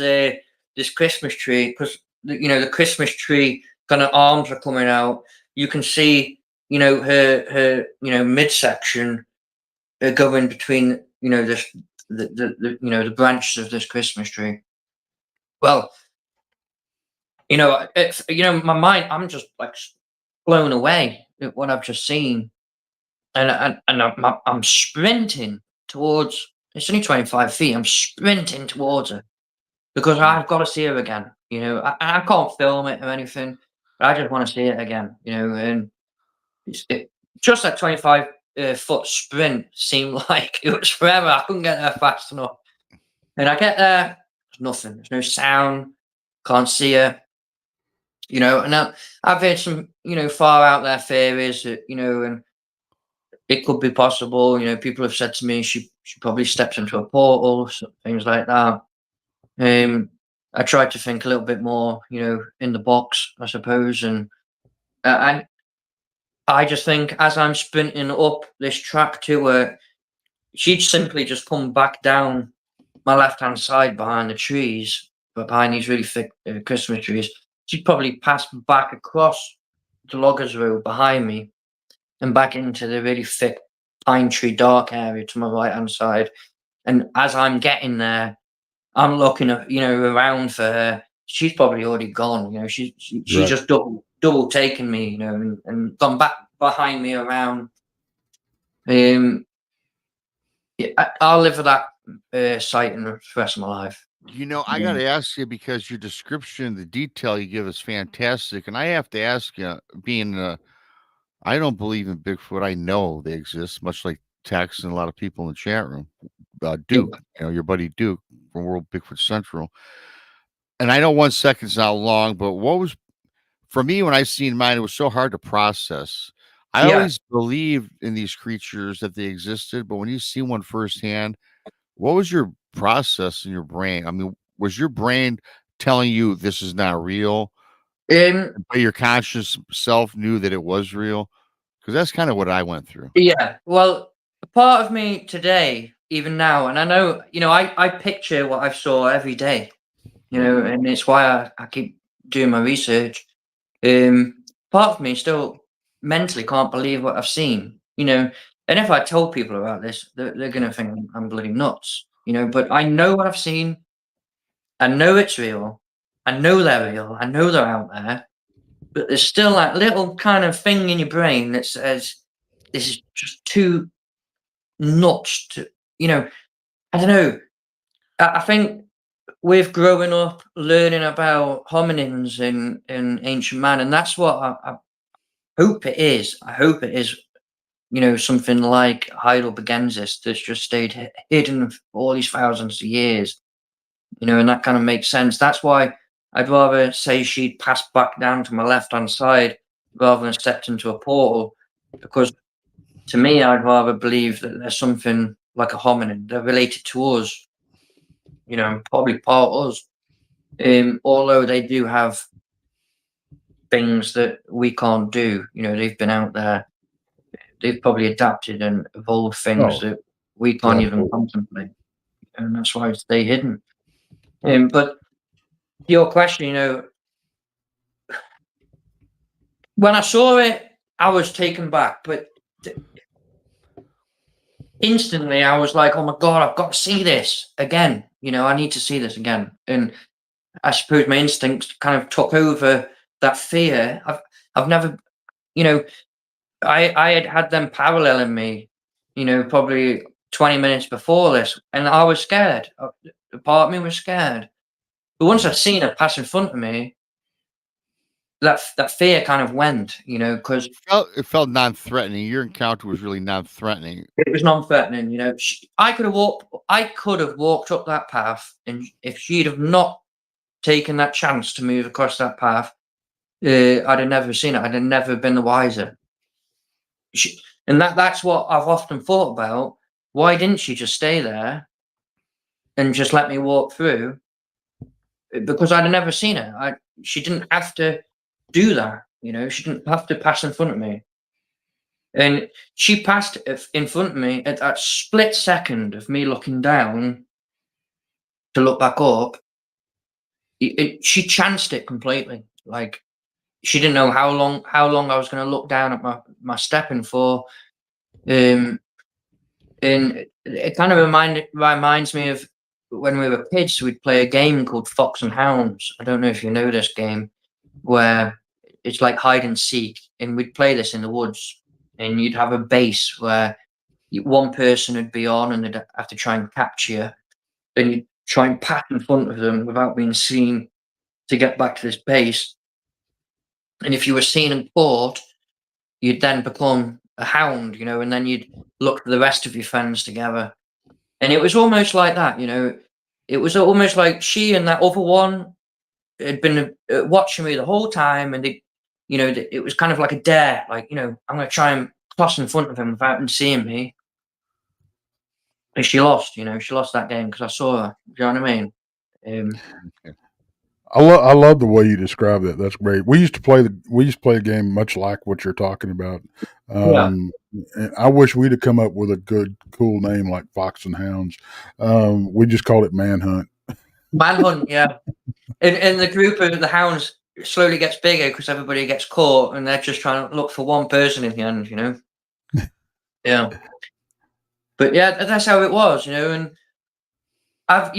Christmas tree, because the Christmas tree kind of arms are coming out, you can see her midsection going between the branches of this Christmas tree. Well, my mind, I'm just like blown away at what I've just seen, and I'm sprinting towards. It's only 25 feet. I'm sprinting towards her because I've got to see her again. I can't film it or anything, but I just want to see it again. And just that 25-foot sprint seemed like it was forever. I couldn't get there fast enough. And I get there, there's nothing. There's no sound. Can't see her. And I've heard some, far out there theories that, and it could be possible. People have said to me she probably steps into a portal, things like that. I tried to think a little bit more, in the box, I suppose. And I just think as I'm sprinting up this track to her, she'd simply just come back down my left-hand side behind the trees, but behind these really thick Christmas trees. She'd probably pass back across the loggers road behind me and back into the really thick pine tree dark area to my right-hand side. And as I'm getting there, I'm looking at, around for her. She's probably already gone. She's Right. just double taken me, and gone back behind me around. I'll live for that sighting the rest of my life. I got to ask you, because your description, the detail you give is fantastic. And I have to ask you, I don't believe in Bigfoot. I know they exist, much like Tex and a lot of people in the chat room. Duke, your buddy Duke, from World Bigfoot Central. And I know 1 second's not long, but what was for me when I seen mine, it was so hard to process. I Yeah. always believed in these creatures that they existed, but when you see one firsthand, what was your process in your brain? I mean, was your brain telling you this is not real, but your conscious self knew that it was real? Because that's kind of what I went through. Yeah. Well, a part of me today, even now, and I know, I picture what I saw every day, and it's why I keep doing my research. Part of me still mentally can't believe what I've seen, and if I told people about this, they're going to think I'm bloody nuts, but I know what I've seen. I know it's real. I know they're real. I know they're out there, but there's still that little kind of thing in your brain that says, this is just too nuts to, I don't know. I think with growing up, learning about hominins and ancient man, and that's what I hope it is. I hope it is, something like Heidelbergensis that's just stayed hidden for all these thousands of years, and that kind of makes sense. That's why I'd rather say she'd passed back down to my left-hand side rather than stepped into a portal, because to me, I'd rather believe that there's something like a hominin. They're related to us, probably part of us. Although they do have things that we can't do. They've been out there. They've probably adapted and evolved things Oh, that we can't even absolutely. contemplate, and that's why they hidden. But your question, when I saw it, I was taken back, but instantly I was like, "Oh my god, I've got to see this again." I need to see this again, and I suppose my instincts kind of took over that fear. I've never, you know, I had them paralleling me, probably 20 minutes before this, and I was scared. A part of me was scared. But once I seen it pass in front of me, that fear kind of went, because It felt non-threatening. Your encounter was really non-threatening. it was non-threatening. I could have walked up that path, and if she'd have not taken that chance to move across that path, I'd have never seen it. I'd have never been the wiser. And that's what I've often thought about. Why didn't she just stay there and just let me walk through? Because I'd have never seen it. She didn't have to do that. She didn't have to pass in front of me. And she passed in front of me at that split second of me looking down to look back up. She chanced it completely. Like, she didn't know how long I was going to look down at my stepping for. And it kind of reminds me of when we were kids. We'd play a game called Fox and Hounds. I don't know if you know this game, where it's like hide and seek, and we'd play this in the woods, and you'd have a base where one person would be on, and they'd have to try and capture you. Then you'd try and pass in front of them without being seen to get back to this base. And if you were seen and caught, you'd then become a hound, and then you'd look for the rest of your friends together. And it was almost like that, It was almost like she and that other one had been watching me the whole time, and it was kind of like a dare, like, I'm going to try and cross in front of him without him seeing me. And she lost, she lost that game because I saw her. Do you know what I mean? I love the way you describe that. That's great. We used to play a game much like what you're talking about. Yeah. And I wish we'd have come up with a good, cool name like Fox and Hounds. We just called it Manhunt. Manhunt, yeah. And the group of the hounds slowly gets bigger because everybody gets caught, and they're just trying to look for one person in the end, Yeah. But yeah, that's how it was, and I've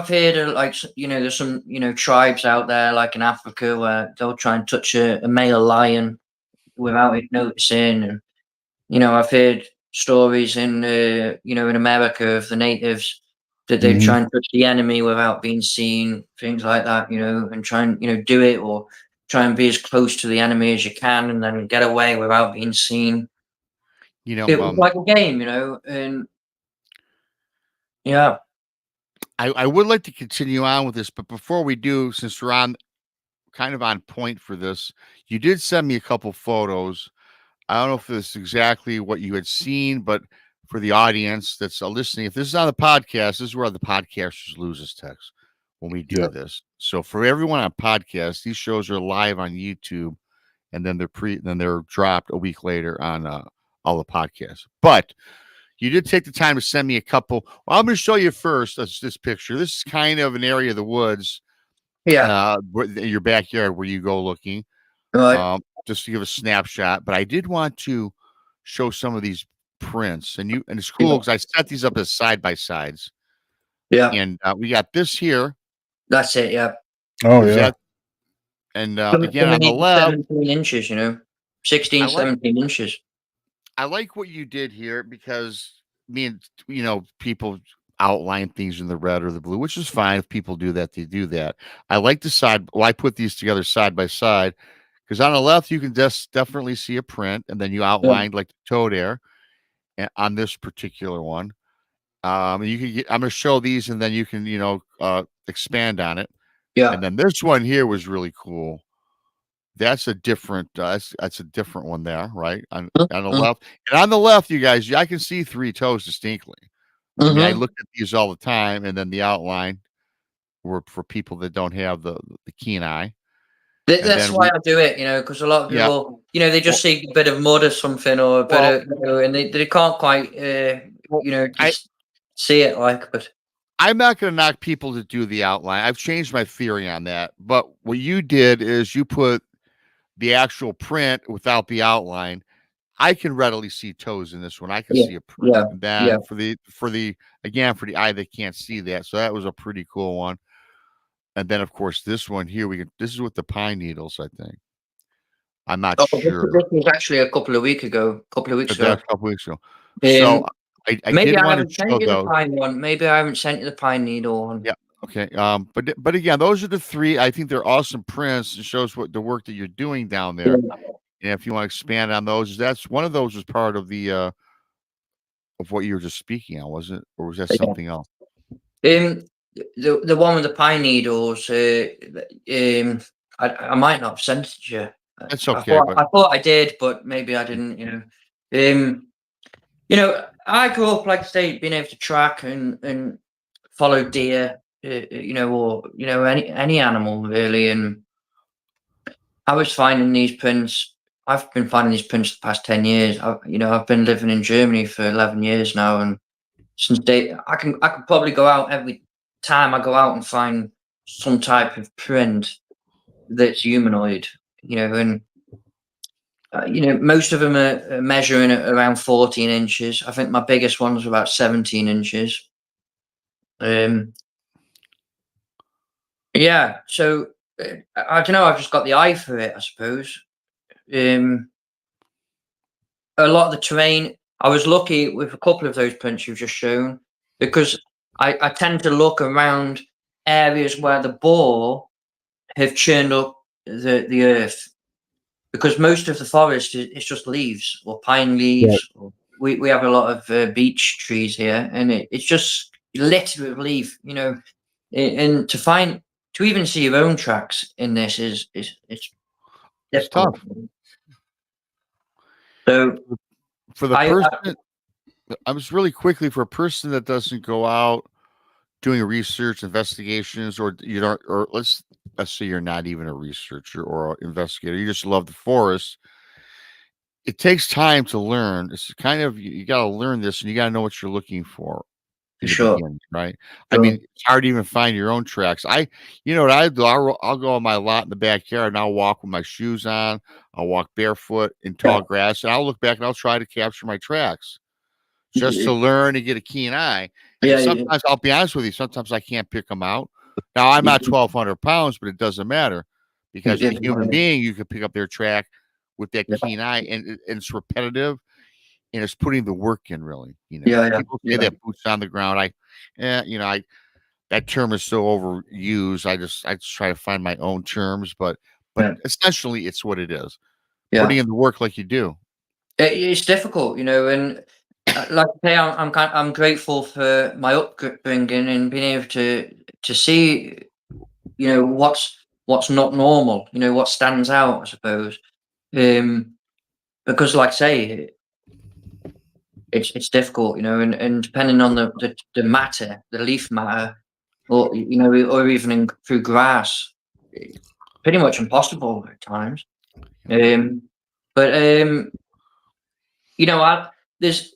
heard of, like, there's some, tribes out there, like in Africa, where they'll try and touch a male lion without it noticing. And, I've heard stories in America of the natives that they Mhm. try and touch the enemy without being seen, things like that, and try and, do it, or try and be as close to the enemy as you can and then get away without being seen. You know, It was like a game, and yeah. I would like to continue on with this, but before we do, since we're on kind of on point for this, you did send me a couple photos. I don't know if this is exactly what you had seen, but for the audience that's listening, if this is on the podcast, this is where the podcasters lose us text when we do Yeah. this. So for everyone on podcast, these shows are live on YouTube, and then they're dropped a week later on all the podcasts. But you did take the time to send me a couple. Well, I'm going to show you first. This picture. This is kind of an area of the woods, Yeah. your backyard where you go looking. Right. Just to give a snapshot. But I did want to show some of these prints, and it's cool because I set these up as side by sides. Yeah. And we got this here. That's it. Yeah. Oh yeah. And again on the left, 17 inches. 16, 17 inches. I like what you did here because me and people outline things in the red or the blue, which is fine. If people do that, they do that. I like the side. Well, I put these together side by side because on the left you can definitely see a print, and then you outlined like the toe there on this particular one. You can I'm going to show these, and then you can expand on it. Yeah. And then this one here was really cool. That's a different. That's a different one there, right on the left. And on the left, you guys, I can see 3 toes distinctly. I mean, I look at these all the time, and then the outline were for people that don't have the keen eye. That's why I do it, because a lot of people, they just see a bit of mud or something, or a bit of, and they can't quite, just see it but. I'm not going to knock people to do the outline. I've changed my theory on that. But what you did is you put the actual print without the outline. I can readily see toes in this one. I can see a print. Yeah. And then for the eye that can't see that. So that was a pretty cool one. And then of course this one here this is with the pine needles, I think. I'm not sure. This was actually a couple of weeks ago. A couple weeks ago. So I maybe did I want haven't to sent show you the those. pine one. Maybe I haven't sent you the pine needle one. Yeah. Okay. But again, those are the 3. I think they're awesome prints. It shows what the work that you're doing down there. Yeah. And if you want to expand on those, that's one of those was part of the of what you were just speaking on, was it? Or was that something else? The one with the pine needles, I might not have sent it to you. It's okay. I thought I did, but maybe I didn't, I grew up, like I say, being able to track and follow deer, or any animal really, and I was finding these prints. I've been finding these prints the past 10 years. I've been living in Germany for 11 years now, and since I could probably go out every time I go out and find some type of print that's humanoid, and most of them are measuring at around 14 inches. I think my biggest one was about 17 inches. Yeah, so I don't know. I've just got the eye for it, I suppose. A lot of the terrain, I was lucky with a couple of those prints you've just shown, because I tend to look around areas where the boar have churned up the earth, because most of the forest is just leaves or pine leaves. Right. We have a lot of beech trees here, and it's just littered with leaf, and to even see your own tracks in this is It's tough. So for the person, I was really quickly for a person that doesn't go out doing research, investigations, or or let's say you're not even a researcher or an investigator, you just love the forest. It takes time to learn. It's kind of you got to learn this, and you got to know what you're looking for. Sure. Beginning, right? I mean, it's hard to even find your own tracks. You know what I do? I'll go on my lot in the backyard, and I'll walk with my shoes on. I'll walk barefoot in tall grass, and I'll look back and I'll try to capture my tracks, just to learn and get a keen eye. And sometimes I'll be honest with you, sometimes I can't pick them out. Now I'm not 1,200 pounds, but it doesn't matter because a human being, you can pick up their track with that keen eye, and it's repetitive. And it's putting the work in, really. People say that boots on the ground. That term is so overused. I just try to find my own terms, but essentially, it's what it is. Putting in the work like you do. It's difficult, and like I say, I'm grateful for my upbringing and being able to see, what's not normal, what stands out, I suppose. Because like I say, it's difficult, and depending on the matter, the leaf matter, or or even through grass, pretty much impossible at times. But I there's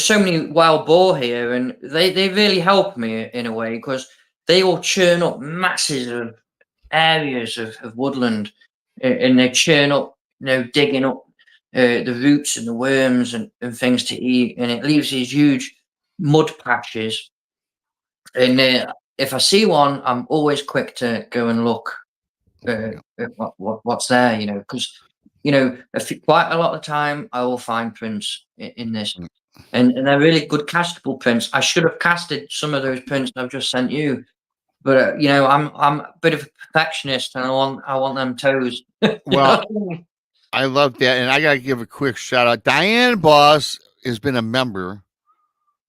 so many wild boar here, and they really help me in a way because they all churn up masses of areas of woodland, and they churn up, digging up the roots and the worms and things to eat, and it leaves these huge mud patches. And if I see one, I'm always quick to go and look at what's there, because quite a lot of the time I will find prints in this, Mm. and they're really good castable prints. I should have casted some of those prints I've just sent you, but I'm a bit of a perfectionist, and I want them toes. Well, I love that, and I gotta give a quick shout out. Diane Boss has been a member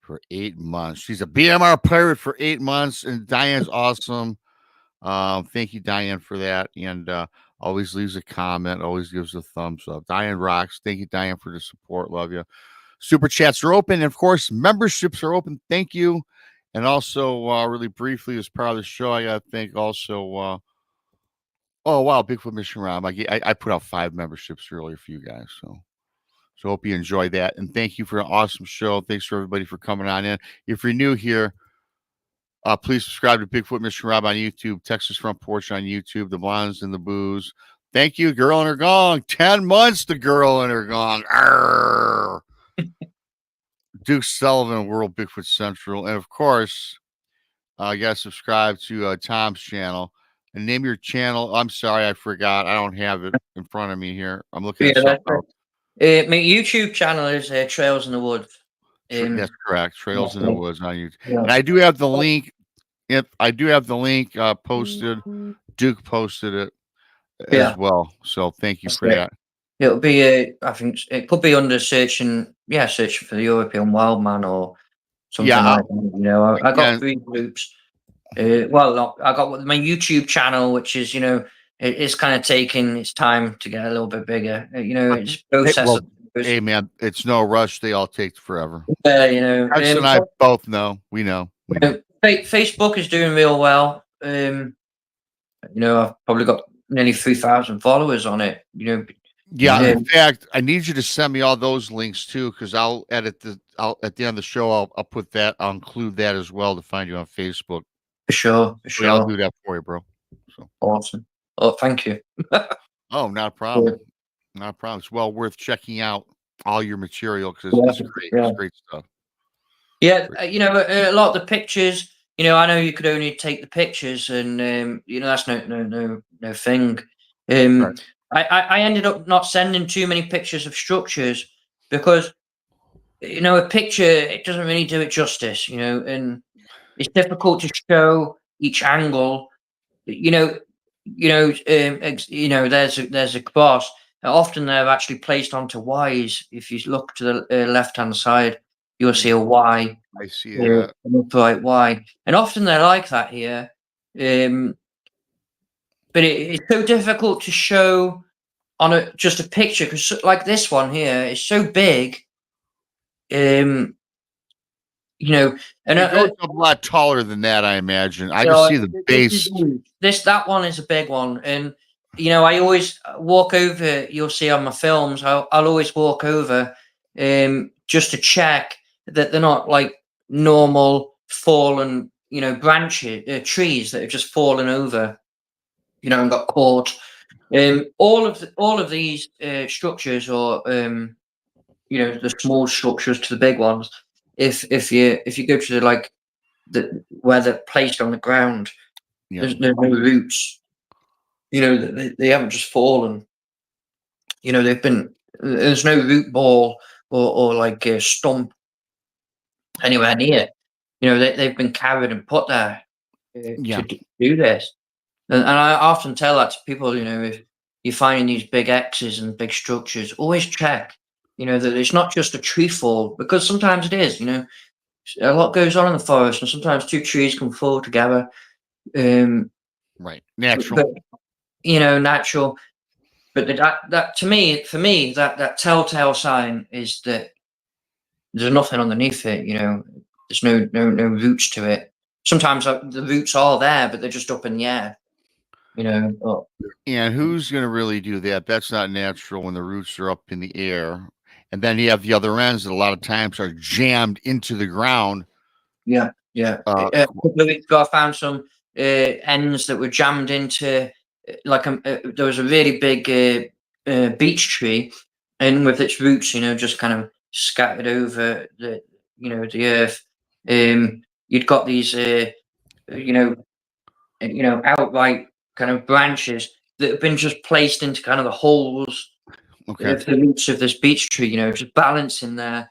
for 8 months. She's a BMR pirate for 8 months, and Diane's awesome. Thank you, Diane, for that, and always leaves a comment, always gives a thumbs up. Diane rocks. Thank you, Diane, for the support. Love you. Super chats are open, and of course, memberships are open. Thank you. And also, really briefly, as part of the show, I gotta thank also. Oh wow, Bigfoot Mission Rob. I put out 5 memberships earlier for you guys, so hope you enjoyed that, and thank you for an awesome show. Thanks for everybody for coming on in. If you're new here, please subscribe to Bigfoot Mission Rob on YouTube, Texas Front Porch on YouTube, The Blondes and the Booze. Thank you, Girl and Her Gong. 10 months to Girl and Her Gong. Arr. Duke Sullivan, World Bigfoot Central, and of course, you gotta subscribe to Tom's channel. And name your channel. I'm sorry, I forgot. I don't have it in front of me here. I'm looking at something else. My YouTube channel is Trails in the Woods. That's correct. Trails in the Woods on YouTube. Yeah. And I do have the link. If I do have the link posted, Duke posted it as well. So thank you for that. It'll be I think it could be under searching for the European Wildman or something like that. I got 3 groups. I got my YouTube channel, which is it's kind of taking its time to get a little bit bigger. It's process. Hey man, it's no rush. They all take forever. Tex and I both know. We know. Facebook is doing real well. I've probably got nearly 3,000 followers on it. In fact, I need you to send me all those links too, because I'll edit I'll at the end of the show. I'll put that. I'll include that as well to find you on Facebook. For sure. I'll do that for you, bro. So awesome. Oh, thank you. Oh, not a problem. Not a problem. It's well worth checking out all your material because it's great. It's great stuff. Yeah, a lot of the pictures. I know you could only take the pictures, and that's no thing. Right. I ended up not sending too many pictures of structures because a picture, it doesn't really do it justice. And it's difficult to show each angle. There's a cross. Often they're actually placed onto Ys. If you look to the left-hand side, you'll see a Y. I see that. An upright Y. And often they're like that here. But it's so difficult to show on just a picture because, like this one here, is so big. And it goes a lot taller than that, I imagine. I just see the base. That one is a big one, and I always walk over. You'll see on my films, I'll always walk over, just to check that they're not like normal fallen, branches, trees that have just fallen over, and got caught. All of these structures, or the small structures to the big ones. If you go to where they're placed on the ground, there's no roots. They haven't just fallen. There's no root ball or like a stump anywhere near. They've been carried and put there to do this. And I often tell that to people. If you're finding these big X's and big structures, always check. You know, that it's not just a tree fall, because sometimes it is. You know, a lot goes on in the forest, and sometimes two trees can fall together. Right. Natural. But, you know, natural. But that to me, for me, that telltale sign is that there's nothing underneath it. You know, there's no roots to it. Sometimes the roots are there, but they're just up in the air. You know. And who's going to really do that? That's not natural when the roots are up in the air. And then you have the other ends that a lot of times are jammed into the ground. Yeah. A couple of weeks ago, I found some ends that were jammed into there was a really big beech tree, and with its roots, you know, just kind of scattered over the earth. You'd got these outright kind of branches that have been just placed into kind of the holes of the roots of this beech tree. You know, just balancing there.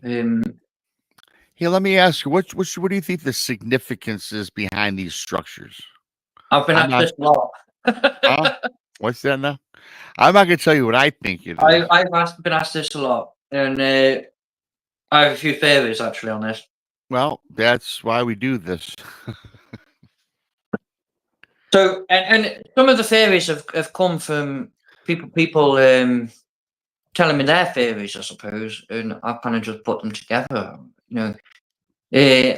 Hey, let me ask you, what do you think the significance is behind these structures? I've been asked this a lot. What's that now? I'm not going to tell you what I think it is. I've been asked this a lot, and I have a few theories actually on this. Well, that's why we do this. So, and some of the theories have come from people telling me their theories, I suppose, and I've kind of just put them together. You know,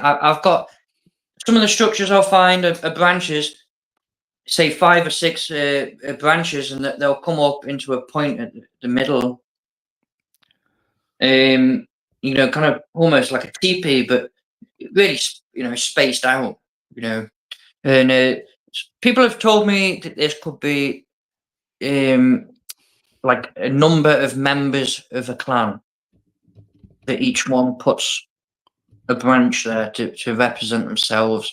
I've got some of the structures I'll find are branches, say 5 or 6 branches, and they'll come up into a point at the middle. You know, kind of almost like a teepee, but really, you know, spaced out. You know, and people have told me that this could be like a number of members of a clan, that each one puts a branch there to represent themselves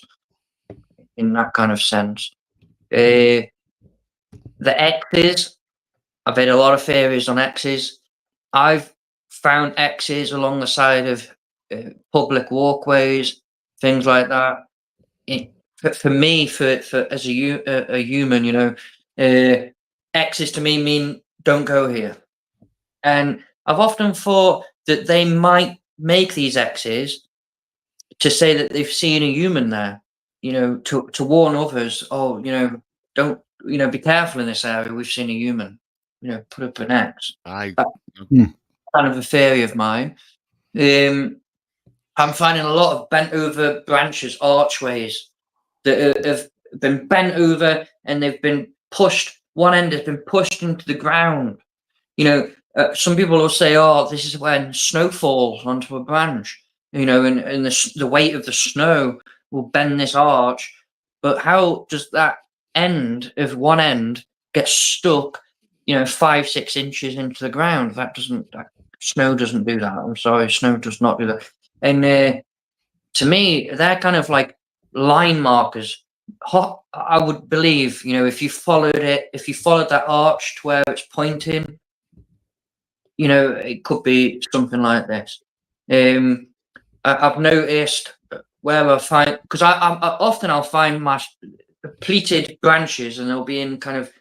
in that kind of sense. The X's, I've had a lot of theories on X's. I've found X's along the side of public walkways, things like that. For me, for as a human, you know, X's to me mean don't go here. And I've often thought that they might make these X's to say that they've seen a human there, you know, to warn others. Oh, you know, don't, you know, be careful in this area. We've seen a human. You know, put up an X. That's kind of a theory of mine. I'm finding a lot of bent over branches, archways that have been bent over, and they've been pushed. One end has been pushed into the ground. You know, some people will say, "Oh, this is when snow falls onto a branch." You know, and the weight of the snow will bend this arch. But how does that end of one end get stuck? You know, 5, 6 inches into the ground. That snow doesn't do that. I'm sorry, snow does not do that. And to me, they're kind of like line markers. I would believe, you know, if you followed that arch to where it's pointing, you know, it could be something like this. I've noticed where I find, because I'll find my pleated branches, and they'll be in kind of,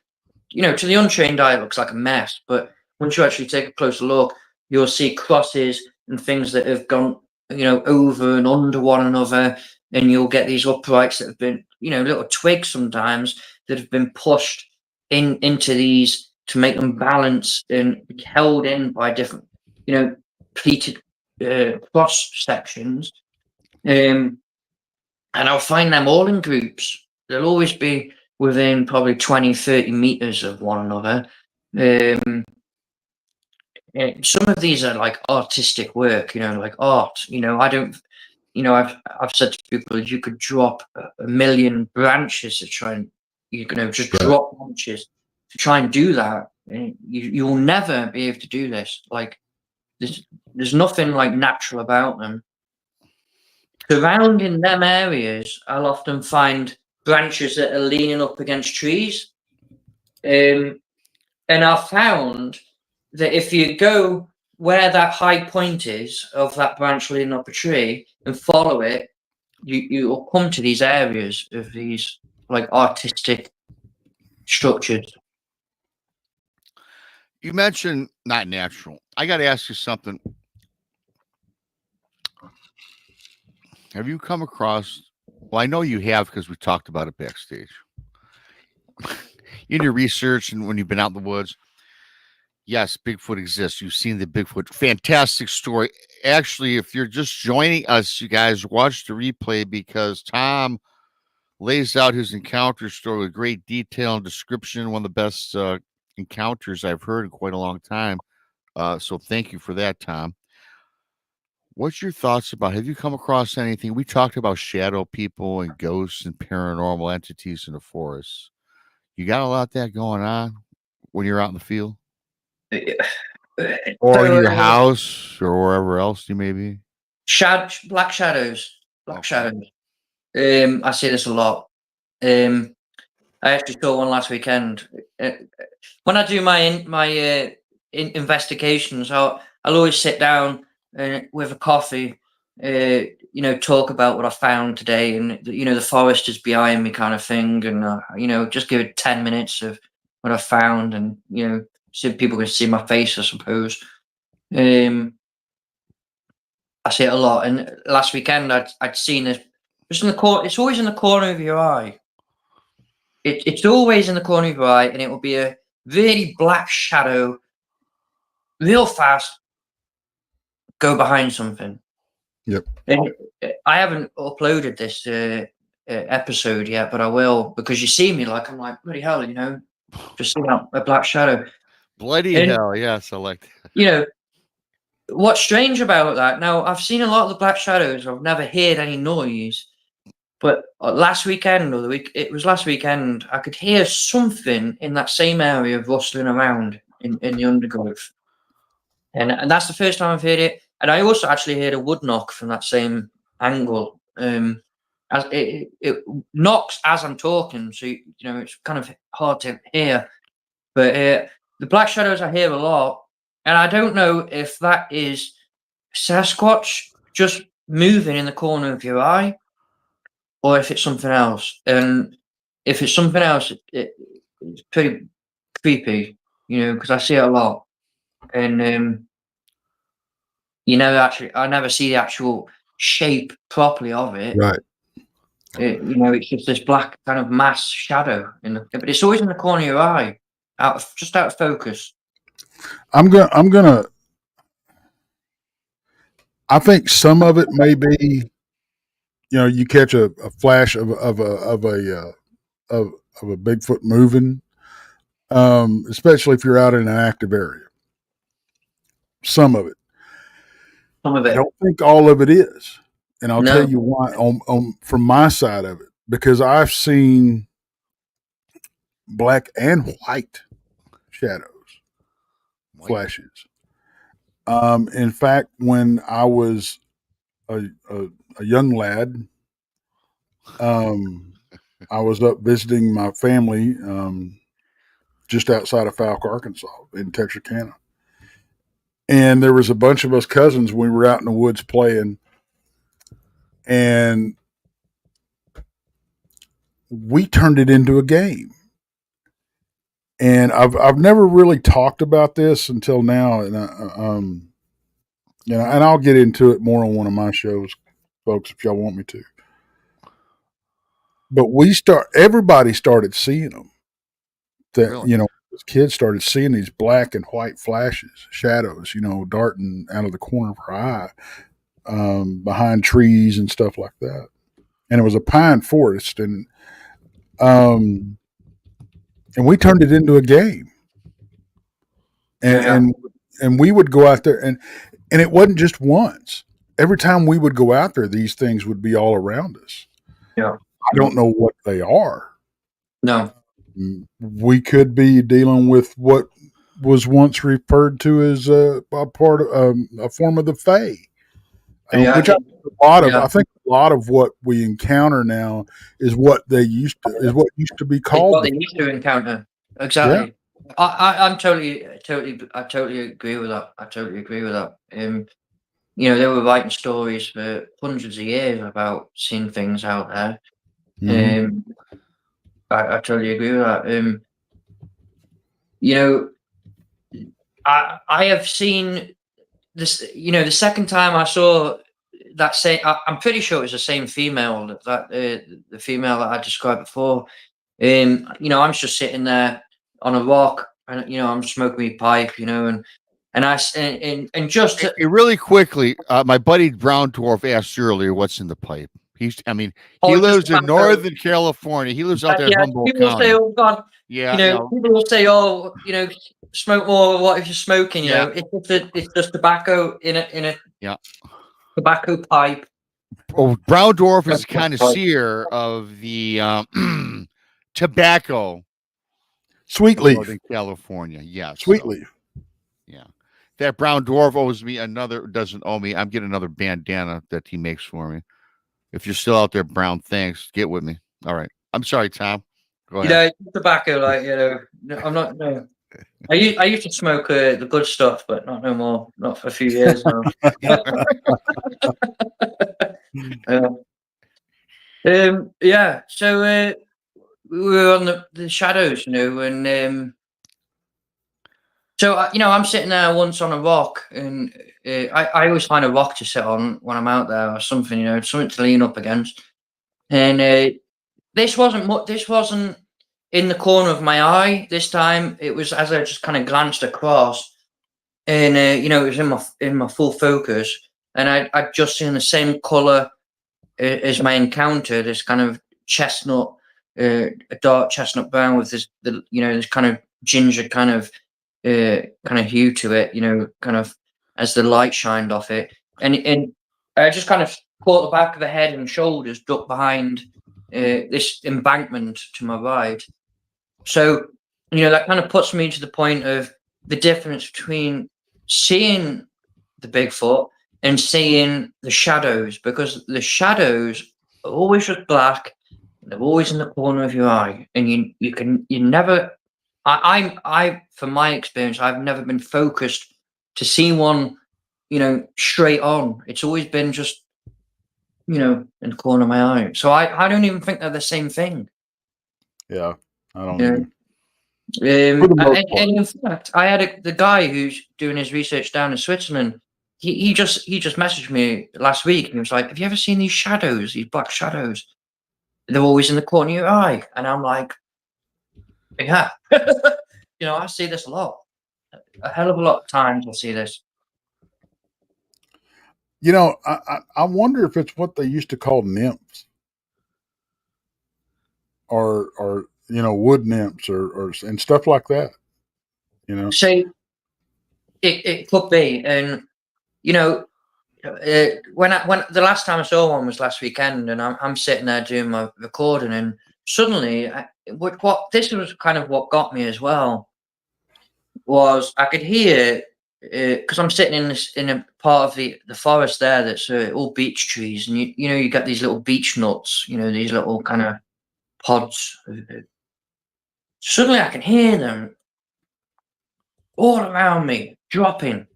you know, to the untrained eye, it looks like a mess. But once you actually take a closer look, you'll see crosses and things that have gone, you know, over and under one another, and you'll get these uprights that have been, you know, little twigs sometimes that have been pushed into these to make them balance and held in by different, you know, pleated cross sections. And I'll find them all in groups. They'll always be within probably 20, 30 meters of one another. Some of these are like artistic work, you know, like art. You know, I don't, you know, I've said to people, you could drop a million branches to try and, you know, just drop branches to try and do that. You'll never be able to do this. Like, there's nothing like natural about them. Surrounding them areas, I'll often find branches that are leaning up against trees. And I've found that if you go where that high point is of that branch leaning up a tree and follow it, you will come to these areas of these like artistic structures. You mentioned not natural. I got to ask you something. Have you come across? Well, I know you have because we talked about it backstage. In your research and when you've been out in the woods, yes, Bigfoot exists. You've seen the Bigfoot. Fantastic story. Actually, if you're just joining us, you guys watch the replay because Tom lays out his encounter story with great detail and description. One of the best encounters I've heard in quite a long time. So thank you for that, Tom. What's your thoughts about? Have you come across anything? We talked about shadow people and ghosts and paranormal entities in the forest. You got a lot of that going on when you're out in the field, or in your house, or wherever else you may be. Black shadows. Black Okay. shadows. I see this a lot. I actually saw one last weekend. When I do my investigations, I'll always sit down with a coffee, talk about what I found today, and the forest is behind me, kind of thing, and just give it 10 minutes of what I found, and see if people can see my face, I suppose. I see it a lot, and last weekend I'd seen this just in the corner. It's always in the corner of your eye. It's always in the corner of your eye, and it will be a really black shadow, real fast, go behind something. Yep. And I haven't uploaded this episode yet, but I will, because you see me I'm like, bloody hell, just seeing a black shadow. Bloody And, hell, yes, I like that. What's strange about that? Now, I've seen a lot of the black shadows. I've never heard any noise. But last weekend, it was last weekend, I could hear something in that same area rustling around in the undergrowth. And that's the first time I've heard it. And I also actually heard a wood knock from that same angle. As it knocks as I'm talking, so it's kind of hard to hear. But the black shadows I hear a lot, and I don't know if that is Sasquatch just moving in the corner of your eye, or if it's something else. And if it's something else, it's pretty creepy, because I see it a lot. And actually, I never see the actual shape properly of it. Right. It's just this black kind of mass shadow but it's always in the corner of your eye, just out of focus. I'm gonna. I think some of it may be, you catch a flash of a Bigfoot moving, especially if you're out in an active area. Some of it. Some of I it. don't think all of it is, and I'll No. tell you why. From my side of it, because I've seen black and white shadows, flashes. In fact, when I was a young lad, I was up visiting my family just outside of Falk, Arkansas, in Texarkana. And there was a bunch of us cousins. We were out in the woods playing, and we turned it into a game. And I've never really talked about this until now, and and I'll get into it more on one of my shows, folks, if y'all want me to. But everybody started seeing them. That Really? kids started seeing these black and white flashes, shadows, darting out of the corner of her eye, behind trees and stuff like that. And it was a pine forest, and we turned it into a game. And we would go out there, and it wasn't just once. Every time we would go out there, these things would be all around us. Yeah. I don't know what they are. No. We could be dealing with what was once referred to as a part of a form of the Fae, which I think a lot of what we encounter now is what used to be called. What they used to encounter. Exactly. Yeah. I totally agree with that. I totally agree with that. They were writing stories for hundreds of years about seeing things out there. Mm-hmm. I totally agree with that. I have seen this. The second time I saw that same, I'm pretty sure it was the same female that the female that I described before. I'm just sitting there on a rock, and I'm smoking my pipe, and just Hey, really quickly, my buddy Brown Dwarf asked earlier what's in the pipe. He lives in Northern California. He lives out there in Humboldt people County. say, "Oh God," Yeah, people will say, "Oh, smoke more. What if you're smoking?" It's just tobacco in a tobacco pipe. Oh, Brown Dwarf is a connoisseur of the tobacco. Sweet leaf. Northern California, yes. Sweet leaf. Yeah. That Brown Dwarf owes me doesn't owe me. I'm getting another bandana that he makes for me. If you're still out there, Brown, thanks. Get with me. All right. I'm sorry, Tom. Go ahead. Tobacco, I'm not, no. I used to smoke the good stuff, but not no more. Not for a few years now. So we were on the shadows, and so I'm sitting there once on a rock, and I always find a rock to sit on when I'm out there or something, something to lean up against. And this wasn't in the corner of my eye this time. It was as I just kind of glanced across, and it was in my full focus, and I'd just seen the same color as my encounter, this kind of chestnut, a dark chestnut brown with this kind of ginger kind of hue to it, kind of as the light shined off it, and I just kind of caught the back of the head and shoulders ducked behind this embankment to my right. So that kind of puts me to the point of the difference between seeing the Bigfoot and seeing the shadows, because the shadows are always just black, they're always in the corner of your eye, and you never. I from my experience, I've never been focused to see one, straight on. It's always been just, in the corner of my eye. So I don't even think they're the same thing. Yeah, I don't even. And in fact, I had the guy who's doing his research down in Switzerland. He just messaged me last week, and he was like, "Have you ever seen these shadows? These black shadows? They're always in the corner of your eye." And I'm like, "Yeah." I see this a lot. A hell of a lot of times I see this. I wonder if it's what they used to call nymphs, or wood nymphs, or and stuff like that. So it could be, and when the last time I saw one was last weekend, and I'm sitting there doing my recording, and suddenly, what this was kind of what got me as well, was I could hear, because I'm sitting in a part of the forest there that's all beech trees, and you get these little beech nuts, these little kind of pods. Suddenly I can hear them all around me dropping,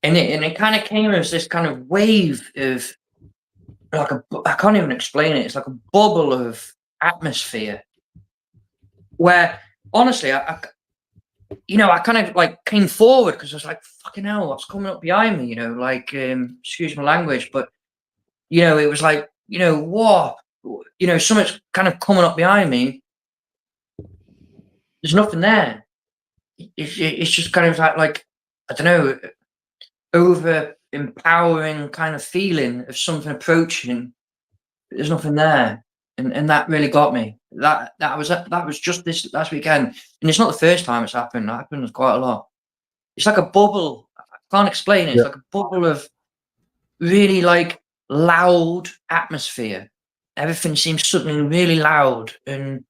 and it kind of came as this kind of wave of I can't even explain it. It's like a bubble of atmosphere where honestly I kind of like came forward because I was like, fucking hell, what's coming up behind me? Excuse my language, but it was like, what? Something's kind of coming up behind me. There's nothing there. It's just kind of like I don't know, over empowering kind of feeling of something approaching. There's nothing there. And that really got me. That was just this last weekend, and it's not the first time it's happened. It happens quite a lot. It's like a bubble. I can't explain it. It's like a bubble of really like loud atmosphere. Everything seems suddenly really loud, and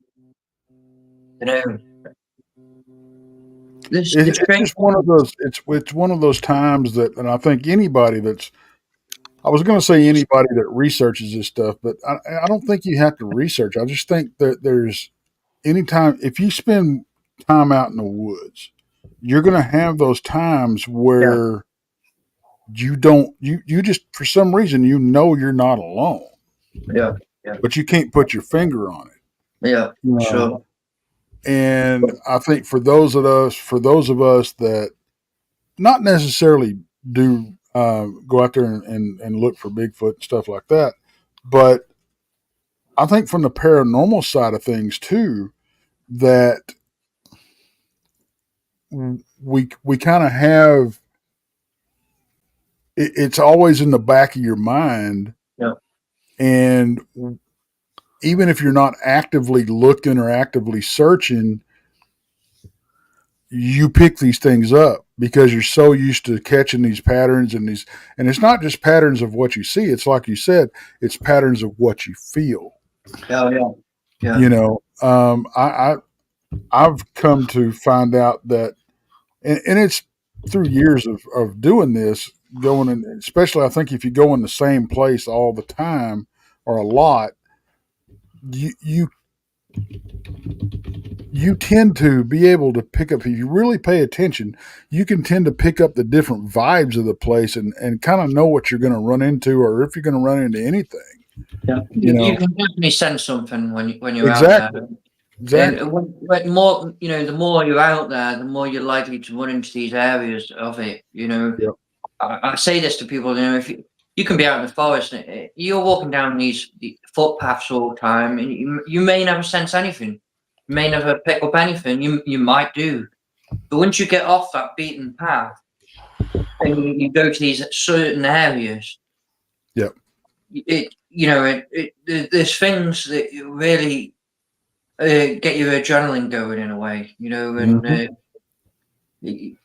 it's just one of those. It's one of those times that, and I think anybody that's. I was going to say anybody that researches this stuff, but I don't think you have to research. I just think that there's anytime, if you spend time out in the woods, you're going to have those times where you just, for some reason, you're not alone. Yeah. But you can't put your finger on it. Yeah. Sure. And I think for those of us that not necessarily do go out there and look for Bigfoot and stuff like that, but I think from the paranormal side of things too, that we kind of have it's always in the back of your mind. Yeah. And even if you're not actively looking or actively searching, you pick these things up because you're so used to catching these patterns and it's not just patterns of what you see. It's like you said, it's patterns of what you feel. Yeah. You know, I've come to find out that, and it's through years of doing this, going in, especially I think if you go in the same place all the time or a lot, you tend to be able to pick up, if you really pay attention, you can tend to pick up the different vibes of the place and kind of know what you're going to run into or if you're going to run into anything. Yeah. You can definitely sense something when you're out there. Exactly. And when more, the more you're out there, the more you're likely to run into these areas of it. Yep. I say this to people. If you can be out in the forest, you're walking down these footpaths all the time, and you may never sense anything. You may never pick up anything. You might do, but once you get off that beaten path, and you go to these certain areas, Yep. There's things that really get your adrenaline going in a way, and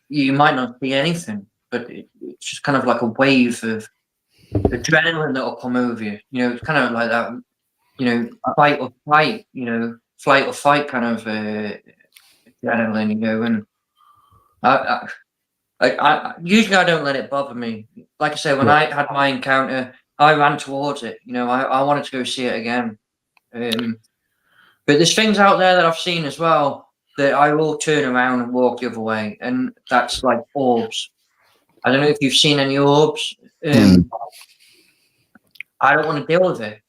you might not see anything, but it's just kind of like a wave of adrenaline that'll come over you. It's kind of like that, fight or flight, flight or fight kind of adrenaline, and I usually I don't let it bother me. Like I say, when I had my encounter, I ran towards it. I wanted to go see it again. But there's things out there that I've seen as well that I will turn around and walk the other way, and that's like orbs. I don't know if you've seen any orbs. I don't want to deal with it.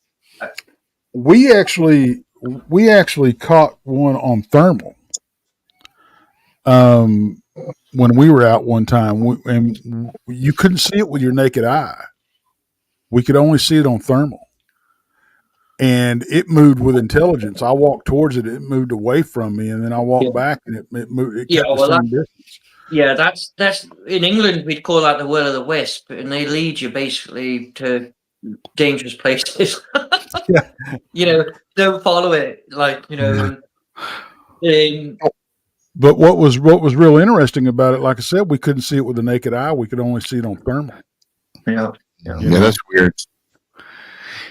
We actually caught one on thermal. When we were out one time, and you couldn't see it with your naked eye. We could only see it on thermal. And it moved with intelligence. I walked towards it. It moved away from me, and then I walked back, and it moved. It kept the same distance. Yeah, that's in England. We'd call that the will of the wisp, and they lead you basically to dangerous places. Don't follow it, But what was real interesting about it, like I said, we couldn't see it with the naked eye. We could only see it on thermal. Yeah, that's weird.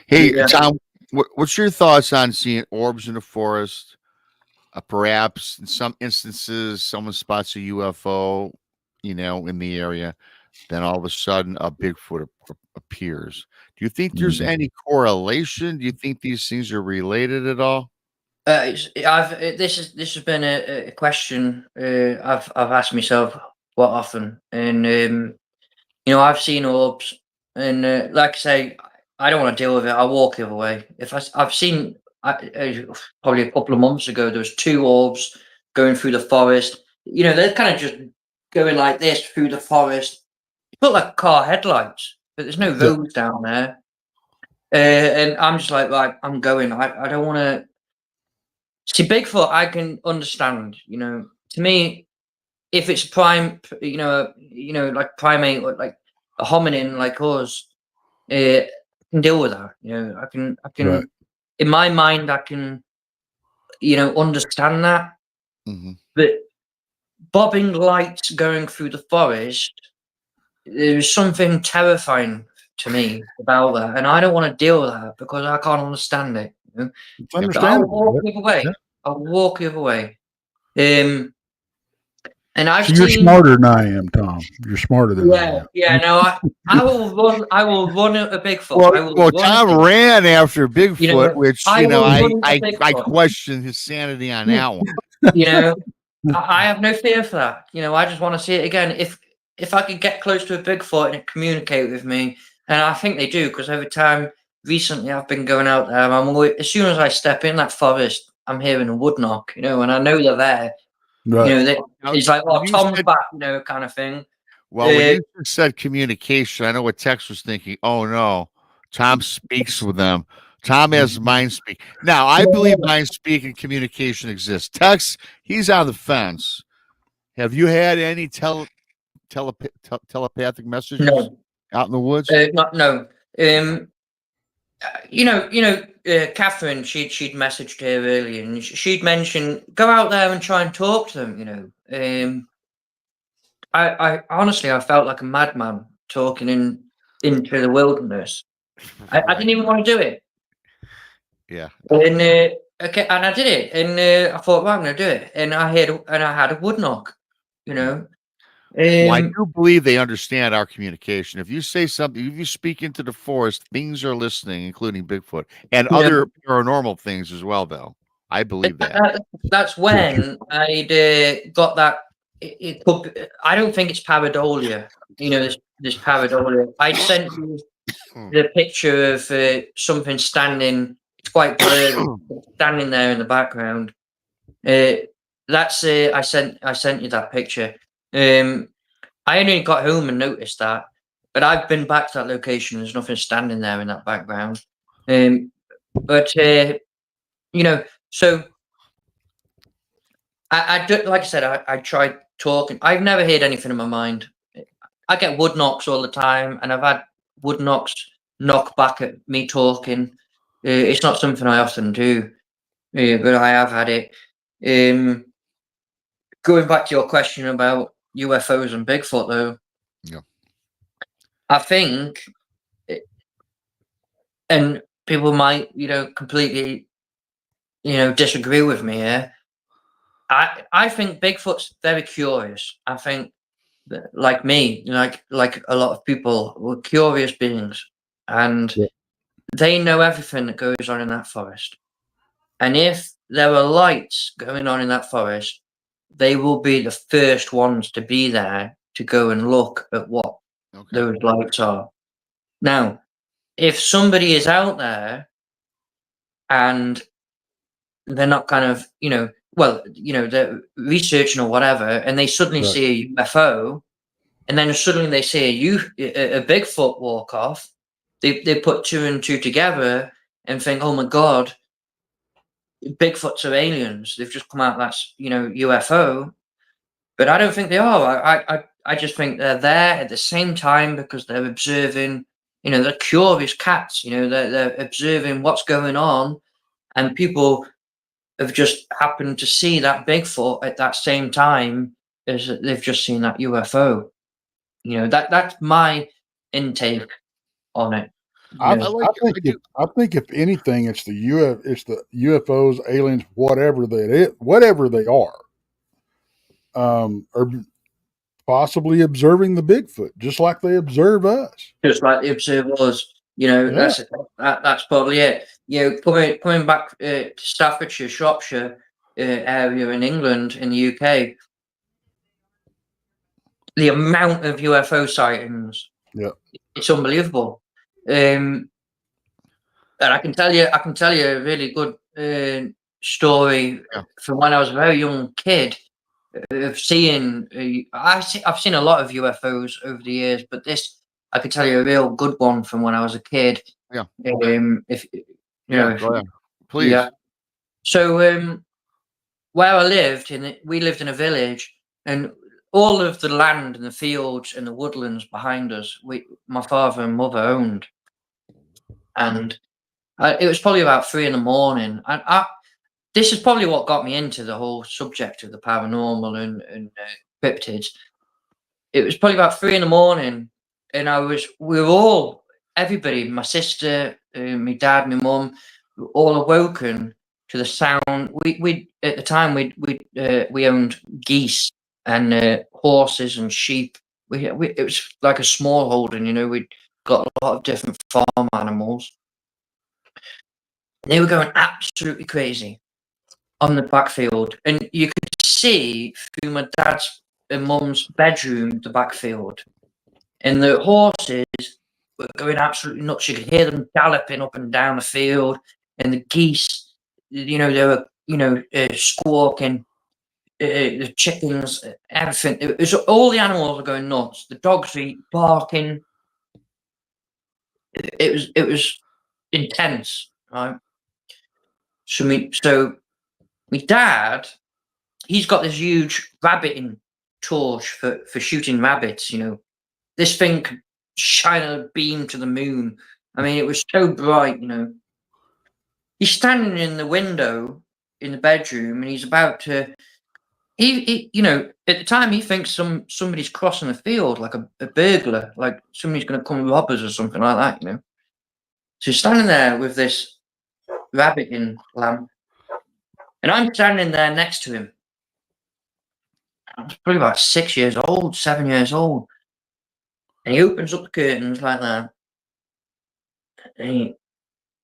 Hey, Tom, what's your thoughts on seeing orbs in the forest? Perhaps in some instances, someone spots a UFO, in the area, then all of a sudden a Bigfoot appears. Do you think there's any correlation? Do you think these things are related at all? This has been a question I've asked myself quite often, and I've seen orbs, and like I say, I don't want to deal with it. I walk the other way. If I've seen probably a couple of months ago, there was 2 orbs going through the forest. They're kind of just going like this through the forest. It looked like car headlights, but there's no roads down there. And I'm just like, right, I'm going. I don't want to see Bigfoot. I can understand. To me, if it's prime, like primate, or like a hominin like us, I can deal with that. I can. Right. In my mind, I can, understand that. Mm-hmm. But bobbing lights going through the forest, there's something terrifying to me about that, and I don't want to deal with that because I can't understand it. It's understandable. I'll walk the other way. And I've you're smarter than I am, Tom. You're smarter than I am. Yeah. No, I will run. I will run a Bigfoot. Well, Tom ran after Bigfoot, which I question his sanity on that one. I have no fear for that. I just want to see it again. If I could get close to a Bigfoot and it communicate with me, and I think they do, because every time recently I've been going out there, as soon as I step in that forest, I'm hearing a wood knock, and I know they're there. Right. It's like, Tom's back, kind of thing. Well, when you said communication, I know what Tex was thinking. Oh no, Tom speaks with them. Tom has mind speak. Now, I believe mind speak and communication exists. Tex, he's on the fence. Have you had any telepathic messages No, out in the woods? no. Catherine, she'd messaged her earlier, and she'd mentioned go out there and try and talk to them. I honestly, I felt like a madman talking into the wilderness. I didn't even want to do it. Yeah. And okay, and I did it, and I thought, well, I'm going to do it, and I had a wood knock, you know. Well, I do believe they understand our communication. If you say something, if you speak into the forest, things are listening, including Bigfoot and other paranormal things as well, though. I believe that. That's when I got that. I don't think it's pareidolia. This pareidolia. I sent you the picture of something standing. It's quite blurry, standing there in the background. That's I sent you that picture. I only got home and noticed that, but I've been back to that location. There's nothing standing there in that background. But so I do, like I said, I tried talking. I've never heard anything in my mind. I get wood knocks all the time, and I've had wood knocks knock back at me talking. It's not something I often do, but I have had it. Going back to your question about UFOs and Bigfoot, though, yeah, I think, and people might, completely, disagree with me here. I think Bigfoot's very curious. I think that, like me, like a lot of people, we're curious beings, and they know everything that goes on in that forest. And if there are lights going on in that forest, they will be the first ones to be there to go and look at what those lights are. Now, if somebody is out there and they're not kind of, they're researching or whatever, and they suddenly see a UFO, and then suddenly they see a Bigfoot walk off, they put two and two together and think, oh my God, Bigfoots are aliens. They've just come out. That's UFO, but I don't think they are. I just think they're there at the same time because they're observing. They're curious cats. They're observing what's going on, and people have just happened to see that Bigfoot at that same time as they've just seen that UFO. That's my intake on it. I think if anything, it's the UFOs, aliens, whatever they are possibly observing the Bigfoot, just like they observe us. Just like they observe us. That's probably it. Coming back to Staffordshire, Shropshire area in England, in the UK, the amount of UFO sightings, it's unbelievable. And I can tell you a really good story from when I was a very young kid of seeing. I've seen a lot of UFOs over the years, but this I could tell you a real good one from when I was a kid. Yeah. If go ahead. Please. Yeah. So where I lived we lived in a village, and all of the land and the fields and the woodlands behind us, my father and mother owned, and it was probably about 3 a.m. And this is probably what got me into the whole subject of the paranormal and cryptids. It was probably about 3 a.m, and we were all, everybody, my sister, my dad, my mum, all awoken to the sound. We at the time we owned geese and horses and sheep. It was like a small holding, we'd got a lot of different farm animals. They were going absolutely crazy on the backfield, and you could see through my dad's and mum's bedroom the backfield, and the horses were going absolutely nuts. You could hear them galloping up and down the field, and the geese, they were squawking. the chickens, everything. It was all the animals are going nuts. The dogs are barking. It was intense, right? So my dad, he's got this huge rabbiting torch for shooting rabbits. You know, this thing could shine a beam to the moon. I mean, it was so bright. You know, he's standing in the window in the bedroom, and he's about to. He you know, at the time he thinks somebody's crossing the field, like a burglar, like somebody's going to come and rob us or something like that. You know, so he's standing there with this rabbiting lamp, and I'm standing there next to him. I was probably about 6 years old, 7 years old. And he opens up the curtains like that. And he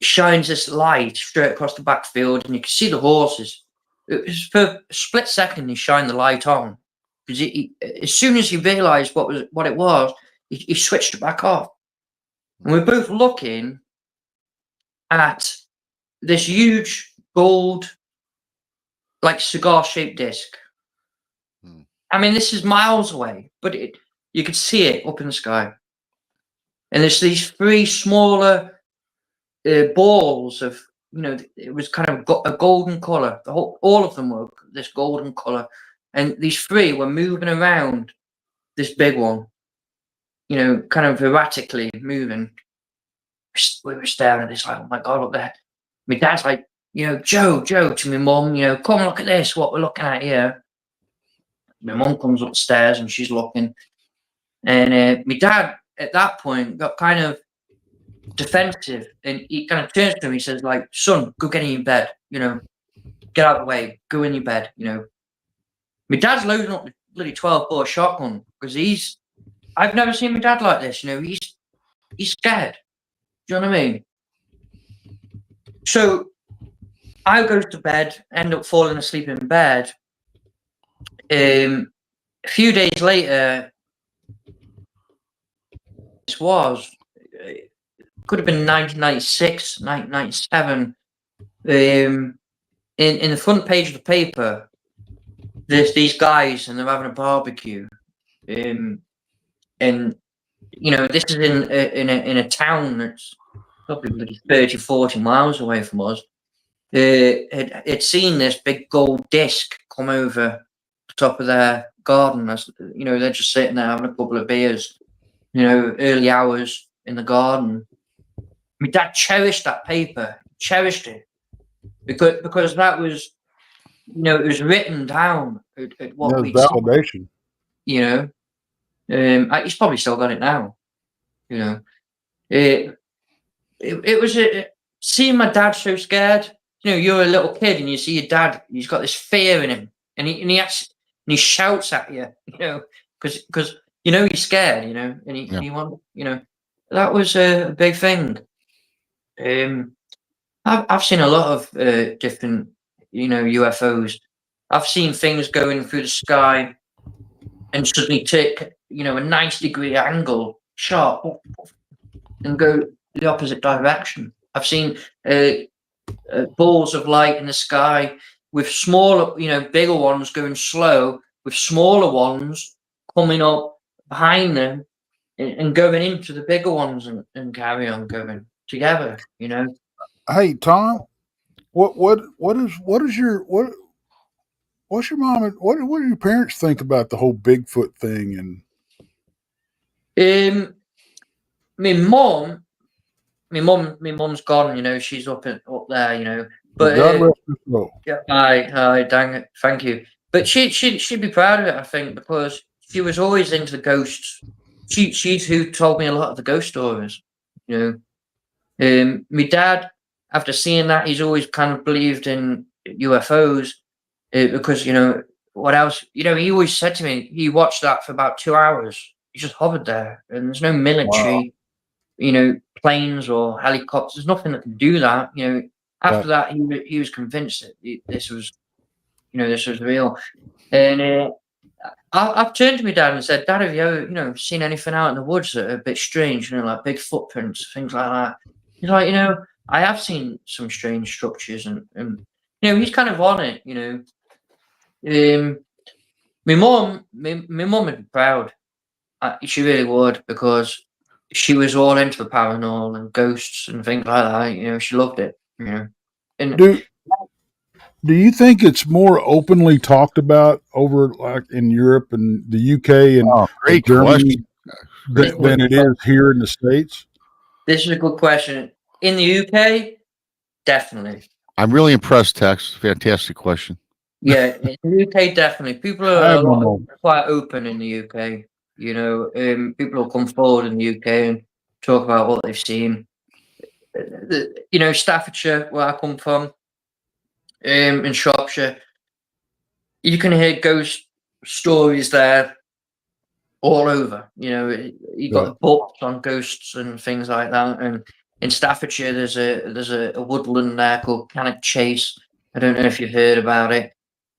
shines this light straight across the backfield, and you can see the horses. It was for a split second he shined the light on. Because as soon as he realised what it was, he switched it back off. And we're both looking at this huge gold, like cigar-shaped disc. I mean, this is miles away, but you could see it up in the sky. And there's these three smaller balls of, you know, it was kind of a golden colour. All of them were this golden colour. And these three were moving around this big one, you know, kind of erratically moving. We were staring at this like, oh my God, look there. My dad's like, you know, Joe, to my mum, you know, come look at this, what we're looking at here. My mum comes upstairs and she's looking. And my dad, at that point, got kind of defensive, and he kind of turns to him. He says, like, son, go get in your bed, you know, get out of the way, go in your bed, you know. My dad's loading up the bloody 12-bore shotgun because I've never seen my dad like this, you know, he's scared. Do you know what I mean? So I go to bed, end up falling asleep in bed. A few days later, this was, could have been 1996, 1997. In the front page of the paper, there's these guys and they're having a barbecue. And you know, this is in a town that's probably 30, 40 miles away from us. Had seen this big gold disc come over the top of their garden. As you know, they're just sitting there having a couple of beers, you know, early hours in the garden. My dad cherished that paper, cherished it, because that was, you know, it was written down at what we validation. You know, he's probably still got it now. You know, it was seeing my dad so scared. You know, you're a little kid and you see your dad. He's got this fear in him, and he shouts at you. You know, because you know he's scared. You know, and he wants. You know, that was a big thing. I've seen a lot of different, you know, UFOs. I've seen things going through the sky and suddenly take, you know, a 90-degree angle, sharp, and go the opposite direction. I've seen balls of light in the sky with smaller, you know, bigger ones going slow, with smaller ones coming up behind them and going into the bigger ones and carry on going together, you know. Hey Tom, what's your mom? What do your parents think about the whole Bigfoot thing? And my mum's gone. You know, she's up there. You know, but God rest her soul. Yeah, hi, dang it, thank you. But she'd be proud of it, I think, because she was always into the ghosts. She's who told me a lot of the ghost stories. You know, my dad, after seeing that, he's always kind of believed in UFOs because, you know, what else? You know, he always said to me, he watched that for about 2 hours. He just hovered there, and there's no military, you know, planes or helicopters. There's nothing that can do that. You know, after that, he was convinced that this was, you know, this was real. And I've turned to my dad and said, Dad, have you ever, you know, seen anything out in the woods that are a bit strange? You know, like big footprints, things like that. He's like, you know, I have seen some strange structures, and you know, he's kind of on it. You know, My mum would be proud. She really would, because she was all into the paranormal and ghosts and things like that. You know, she loved it. You know, and Do you think it's more openly talked about over like in Europe and the UK and Great Germany question. than it is here in the States? this is a good question. In the UK, definitely. I'm really impressed, Tex. Fantastic question. Yeah, in the UK, definitely. People are quite open in the UK. You know, people will come forward in the UK and talk about what they've seen. You know, Staffordshire, where I come from, in Shropshire, you can hear ghost stories there all over. You know, you got the books on ghosts and things like that. And in Staffordshire, there's a woodland there called Cannock Chase. I don't know if you've heard about it.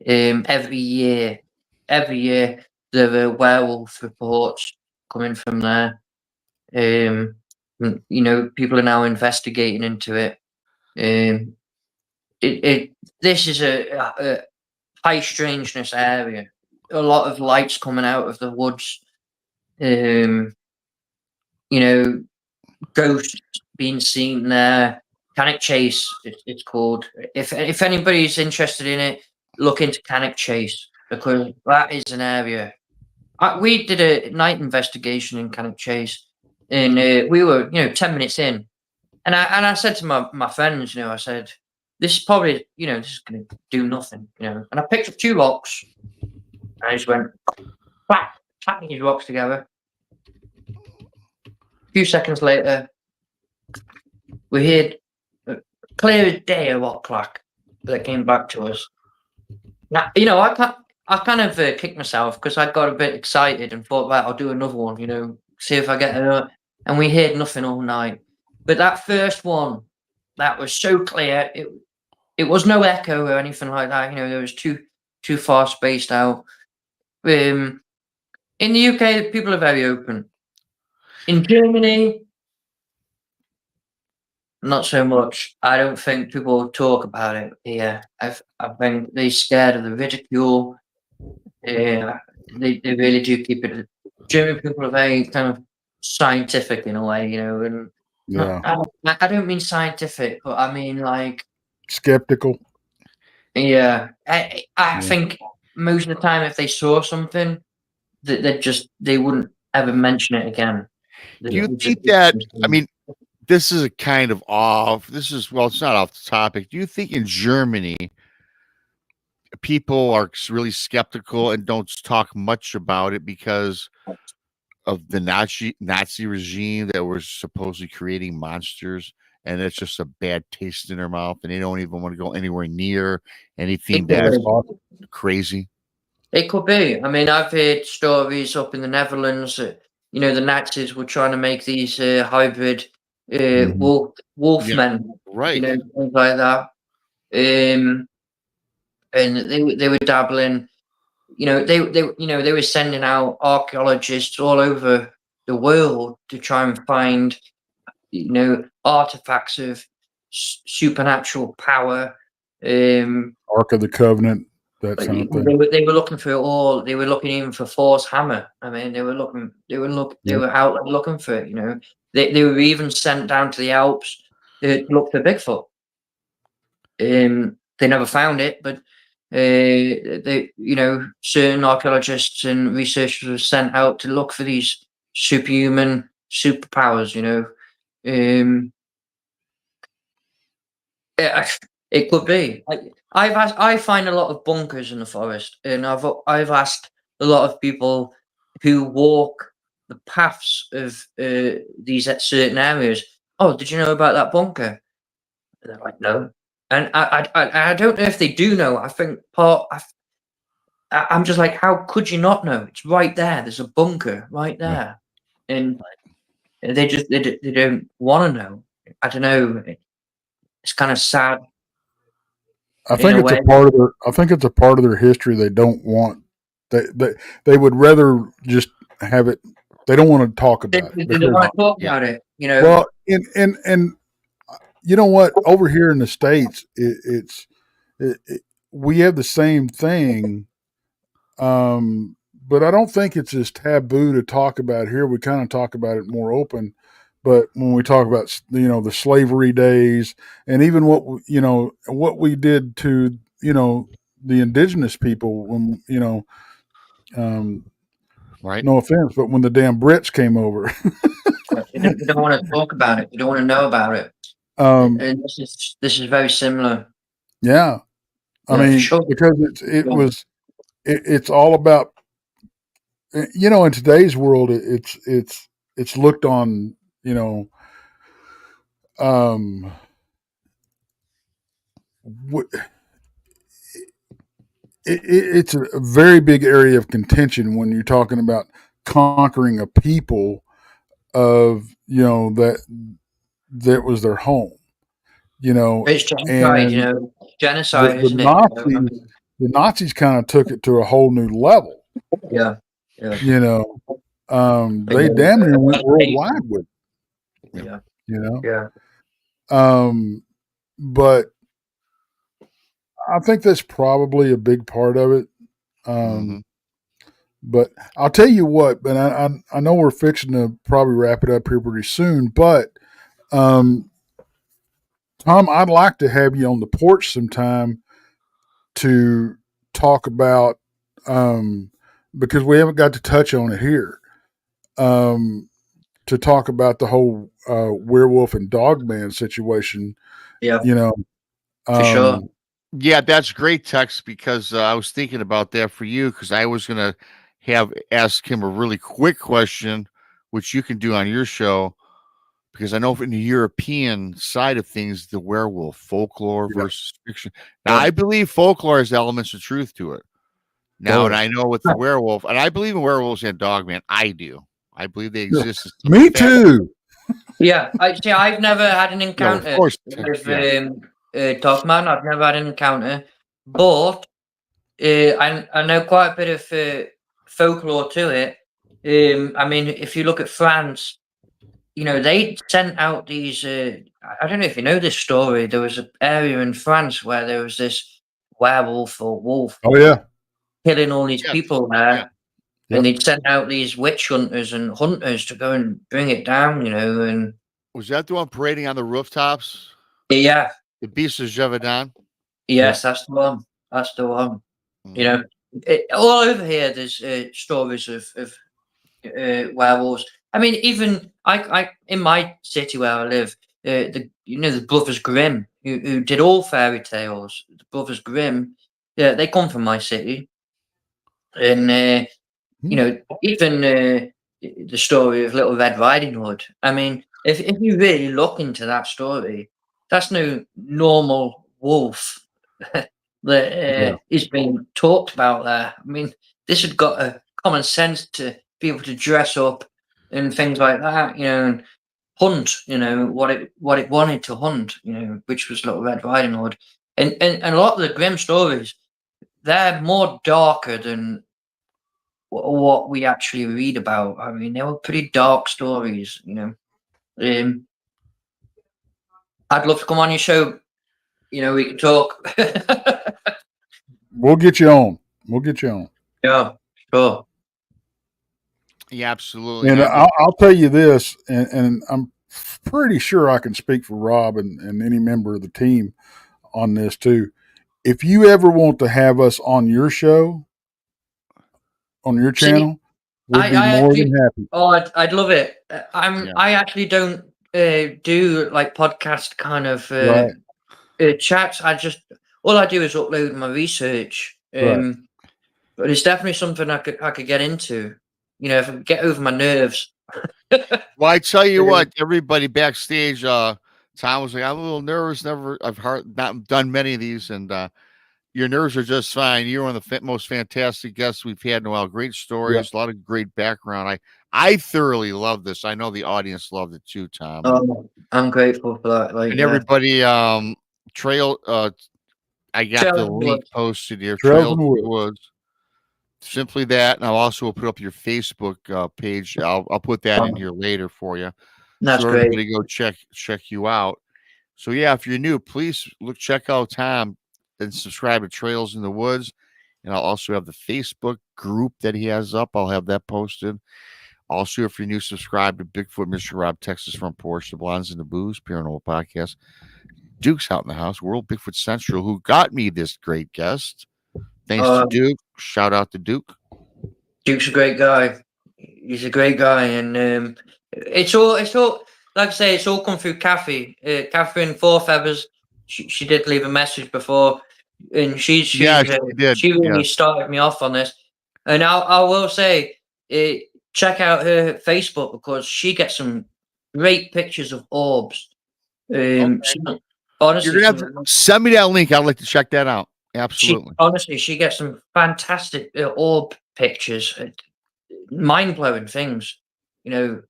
Every year there are werewolf reports coming from there. You know, people are now investigating into it. This is a high strangeness area. A lot of lights coming out of the woods. You know, ghosts being seen there. Cannock Chase, it's called. If anybody's interested in it, look into Cannock Chase, because that is an area. We did a night investigation in Cannock Chase, and we were 10 minutes in, and I said to my friends, I said, this is probably this is going to do nothing, and I picked up 2 rocks, and I just went whack, tapping these rocks together. A few seconds later, we heard clear as day a rock clack that came back to us. Now, I kind of kicked myself because I got a bit excited and thought, right, I'll do another one, see if I get it. And we heard nothing all night. But that first one, that was so clear. It was no echo or anything like that. There was too far spaced out. In the UK, people are very open. In Germany, not so much. I don't think people talk about it here. I think they're scared of the ridicule. Yeah, they really do keep it. German people are very kind of scientific in a way, and I don't mean scientific, but I mean like skeptical. Yeah, I think most of the time, if they saw something, they wouldn't ever mention it again. Do you think that? I mean, this is a kind of off. This is it's not off the topic. Do you think in Germany people are really skeptical and don't talk much about it because of the Nazi regime that was supposedly creating monsters, and it's just a bad taste in their mouth, and they don't even want to go anywhere near anything that's crazy? It could be. I mean, I've heard stories up in the Netherlands that the Nazis were trying to make these hybrid wolfmen, right? Things like that. And they were dabbling. They were sending out archaeologists all over the world to try and find artifacts of supernatural power. Ark of the Covenant. That kind of thing. They were looking for it all. They were looking even for Thor's hammer. I mean, they were out looking for it. They were even sent down to the Alps to look for Bigfoot. They never found it, but certain archaeologists and researchers were sent out to look for these superhuman superpowers. It could be. I find a lot of bunkers in the forest, and I've asked a lot of people who walk the paths of these certain areas. Oh, did you know about that bunker? And they're like, no. And I don't know if they do know. I think I'm just like, how could you not know? It's right there. There's a bunker right there, and they don't want to know. I don't know. It's kind of sad. I think it's a part of their. I think it's a part of their history. They don't want. They would rather just have it. They don't want to talk about it. They don't want to talk about it. Well, and you know what? Over here in the States, we have the same thing. But I don't think it's as taboo to talk about here. We kind of talk about it more open. But when we talk about, the slavery days and even what we did to, the indigenous people when, Right. no offense, but when the damn Brits came over, You don't want to talk about it. You don't want to know about it. um, And this is very similar. yeah, I Yeah, for mean, sure. because it's all about, in today's world, it's looked on, um, it's a very big area of contention when you're talking about conquering a people of, that was their home, It's genocide, and genocide, the isn't it? Nazis kind of took it to a whole new level. Yeah, yeah. They damn near went worldwide with it, Yeah, you know. yeah. But I think that's probably a big part of it. But I'll tell you what, but I know we're fixing to probably wrap it up here pretty soon. But Tom, I'd like to have you on the porch sometime to talk about, because we haven't got to touch on it here. To talk about the whole werewolf and dogman situation. Yeah, For sure. Yeah, that's great, Tex, because I was thinking about that for you because I was gonna ask him a really quick question, which you can do on your show, because I know in the European side of things, the werewolf folklore versus fiction. Now, I believe folklore has elements of truth to it. Now, and I know with the werewolf, and I believe in werewolves and dogman. I do. I believe they exist. Me too. Yeah, I've never had an encounter of course. with Yeah. Dogman. I've never had an encounter, but I know quite a bit of folklore to it. I mean, if you look at France, they sent out these. I don't know if you know this story. There was an area in France where there was this werewolf or wolf Oh yeah, killing all these Yes. people there. Yeah. And they'd sent out these witch hunters and hunters to go and bring it down, and Was that the one parading on the rooftops? yeah, The Beast of Gévaudan? yes, that's the one. That's the one. Mhm. All over here, there's stories of werewolves. I mean, even I in my city where I live, the Brothers Grimm, who did all fairy tales. The Brothers Grimm, yeah, they come from my city, and even the story of Little Red Riding Hood. I mean, if you really look into that story, that's no normal wolf that is being talked about there. I mean, this had got a common sense to be able to dress up and things like that, and hunt, what it wanted to hunt, which was Little Red Riding Hood. And a lot of the grim stories, they're more darker than what we actually read about. I mean, they were pretty dark stories, Um, I'd love to come on your show. We can talk. we'll get you on. We'll get you on. Yeah, sure. Yeah, absolutely. And And I'll tell you this, and I'm pretty sure I can speak for Rob and any member of the team on this too. If you ever want to have us on your show, on your See, channel, we'd I be more actually, than happy. I'd love it. Yeah. I actually don't do like podcast kind of Right. chats. All I do is upload my research. Right. But it's definitely something I could get into. If I could get over my nerves. Well, I tell you what, everybody backstage, Tom was like, I'm a little nervous. I've not done many of these, and your nerves are just fine. You're one of the most fantastic guests we've had in a while. Great stories, a lot of great background. I thoroughly love this. I know the audience loved it too, Tom. I'm grateful for that. And everybody, trail, I got the link posted here. Trails in Trails the in the Woods. Simply that, and I'll also put up your Facebook page. I'll put that in here later for you, That's so great. everybody go check you out. So yeah, if you're new, please check out Tom and subscribe to Trails in the Woods. And I'll also have the Facebook group that he has up. I'll have that posted. Also, if you're new, subscribe to Bigfoot Mr. Rob, Texas Front Porch, The Blondes and the Booze, Paranormal Podcast. Duke's out in the house, World Bigfoot Central, who got me this great guest. Thanks to Duke. Shout out to Duke. Duke's a great guy. He's a great guy, and it's all like I say, it's all come through Kathy. Catherine Four Feathers. She did leave a message before, and she really started me off on this. And I will say, check out her Facebook because she gets some great pictures of orbs. Honestly, you're gonna have to send me that link. I'd like to check that out. Absolutely. She gets some fantastic orb pictures, mind blowing things. You know,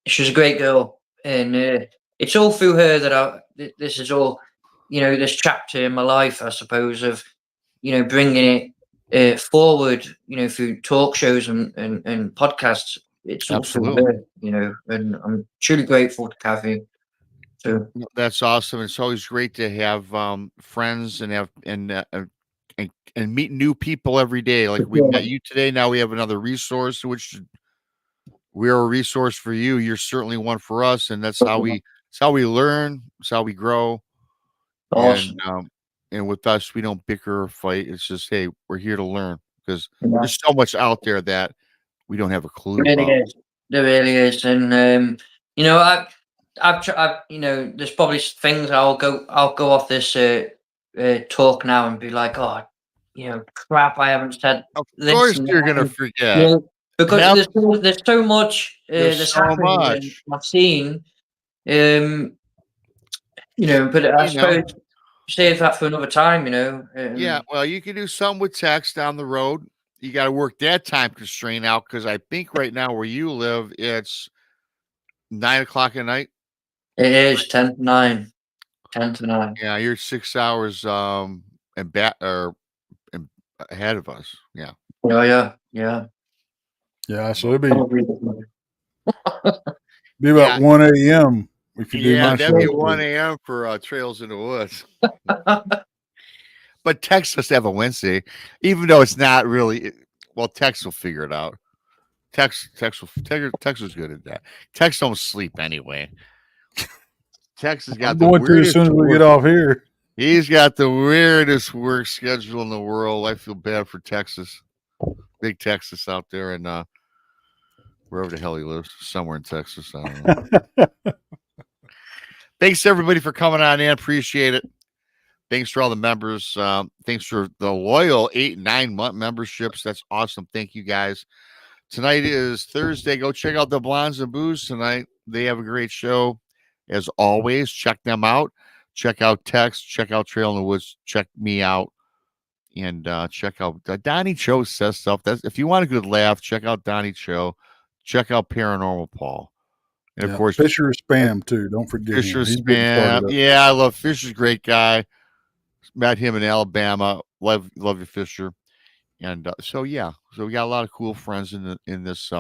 she's a great girl, and it's all through her that this is all, this chapter in my life, I suppose, of bringing it forward, through talk shows and podcasts. It's all through her, and I'm truly grateful to Kathy. So that's awesome. It's always great to have friends and meet new people every day. Like we met you today. Now we have another resource, which we're a resource for you. You're certainly one for us, and that's how we learn. It's how we grow. Awesome. And with us, we don't bicker or fight. It's just, hey, we're here to learn because there's so much out there that we don't have a clue about. There really is, and I've there's probably things I'll go off this talk now and be like, oh, crap, I haven't said. Of course, you're gonna forget because there's so much that's happening. I've seen, but I suppose save that for another time. Yeah, well, you can do something with text down the road. You got to work that time constraint out because I think right now where you live, it's 9 o'clock at night. It is 10 to 9. 10 to 9. Yeah, you're 6 hours ahead of us. Yeah. Yeah, so it'd be about 1 a.m. if you do my show. That'd be 1 a.m. for Trails in the Woods. But text us have a Wednesday, even though it's not really. Well, text will figure it out. Text is good at that. Text don't sleep anyway. Text has got the weirdest. As soon as we get off here, he's got the weirdest work schedule in the world. I feel bad for Texas, big Texas out there, and wherever the hell he lives, somewhere in Texas. I don't know. Thanks everybody for coming on in. Appreciate it. Thanks for all the members. Thanks for the loyal 8 and 9 month memberships. That's awesome. Thank you guys. Tonight is Thursday. Go check out the Blondes and Booze tonight. They have a great show. As always, check them out. Check out Text. Check out Trail in the Woods. Check me out. And check out Donnie Cho says stuff. If you want a good laugh, check out Donnie Cho. Check out Paranormal Paul. And of course, Fisher Spam too. Don't forget Fisher him. Spam. Yeah, I love Fisher's a great guy. Met him in Alabama. Love you, Fisher. And so we got a lot of cool friends in this.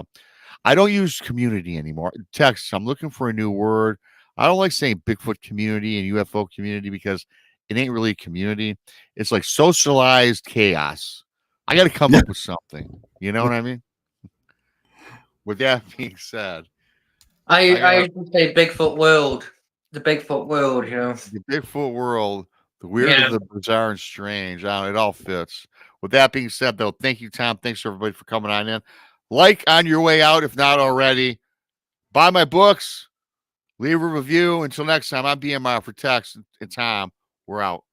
I don't use community anymore. Text. I'm looking for a new word. I don't like saying Bigfoot community and UFO community because it ain't really a community. It's like socialized chaos. I got to come up with something. You know what I mean? With that being said, I used to say Bigfoot world. The Bigfoot world, The Bigfoot world. The weird, the bizarre, and strange. It all fits. With that being said, though, thank you, Tom. Thanks, everybody, for coming on in. Like on your way out, if not already. Buy my books. Leave a review. Until next time, I'm BMR for Tex and Tom. We're out.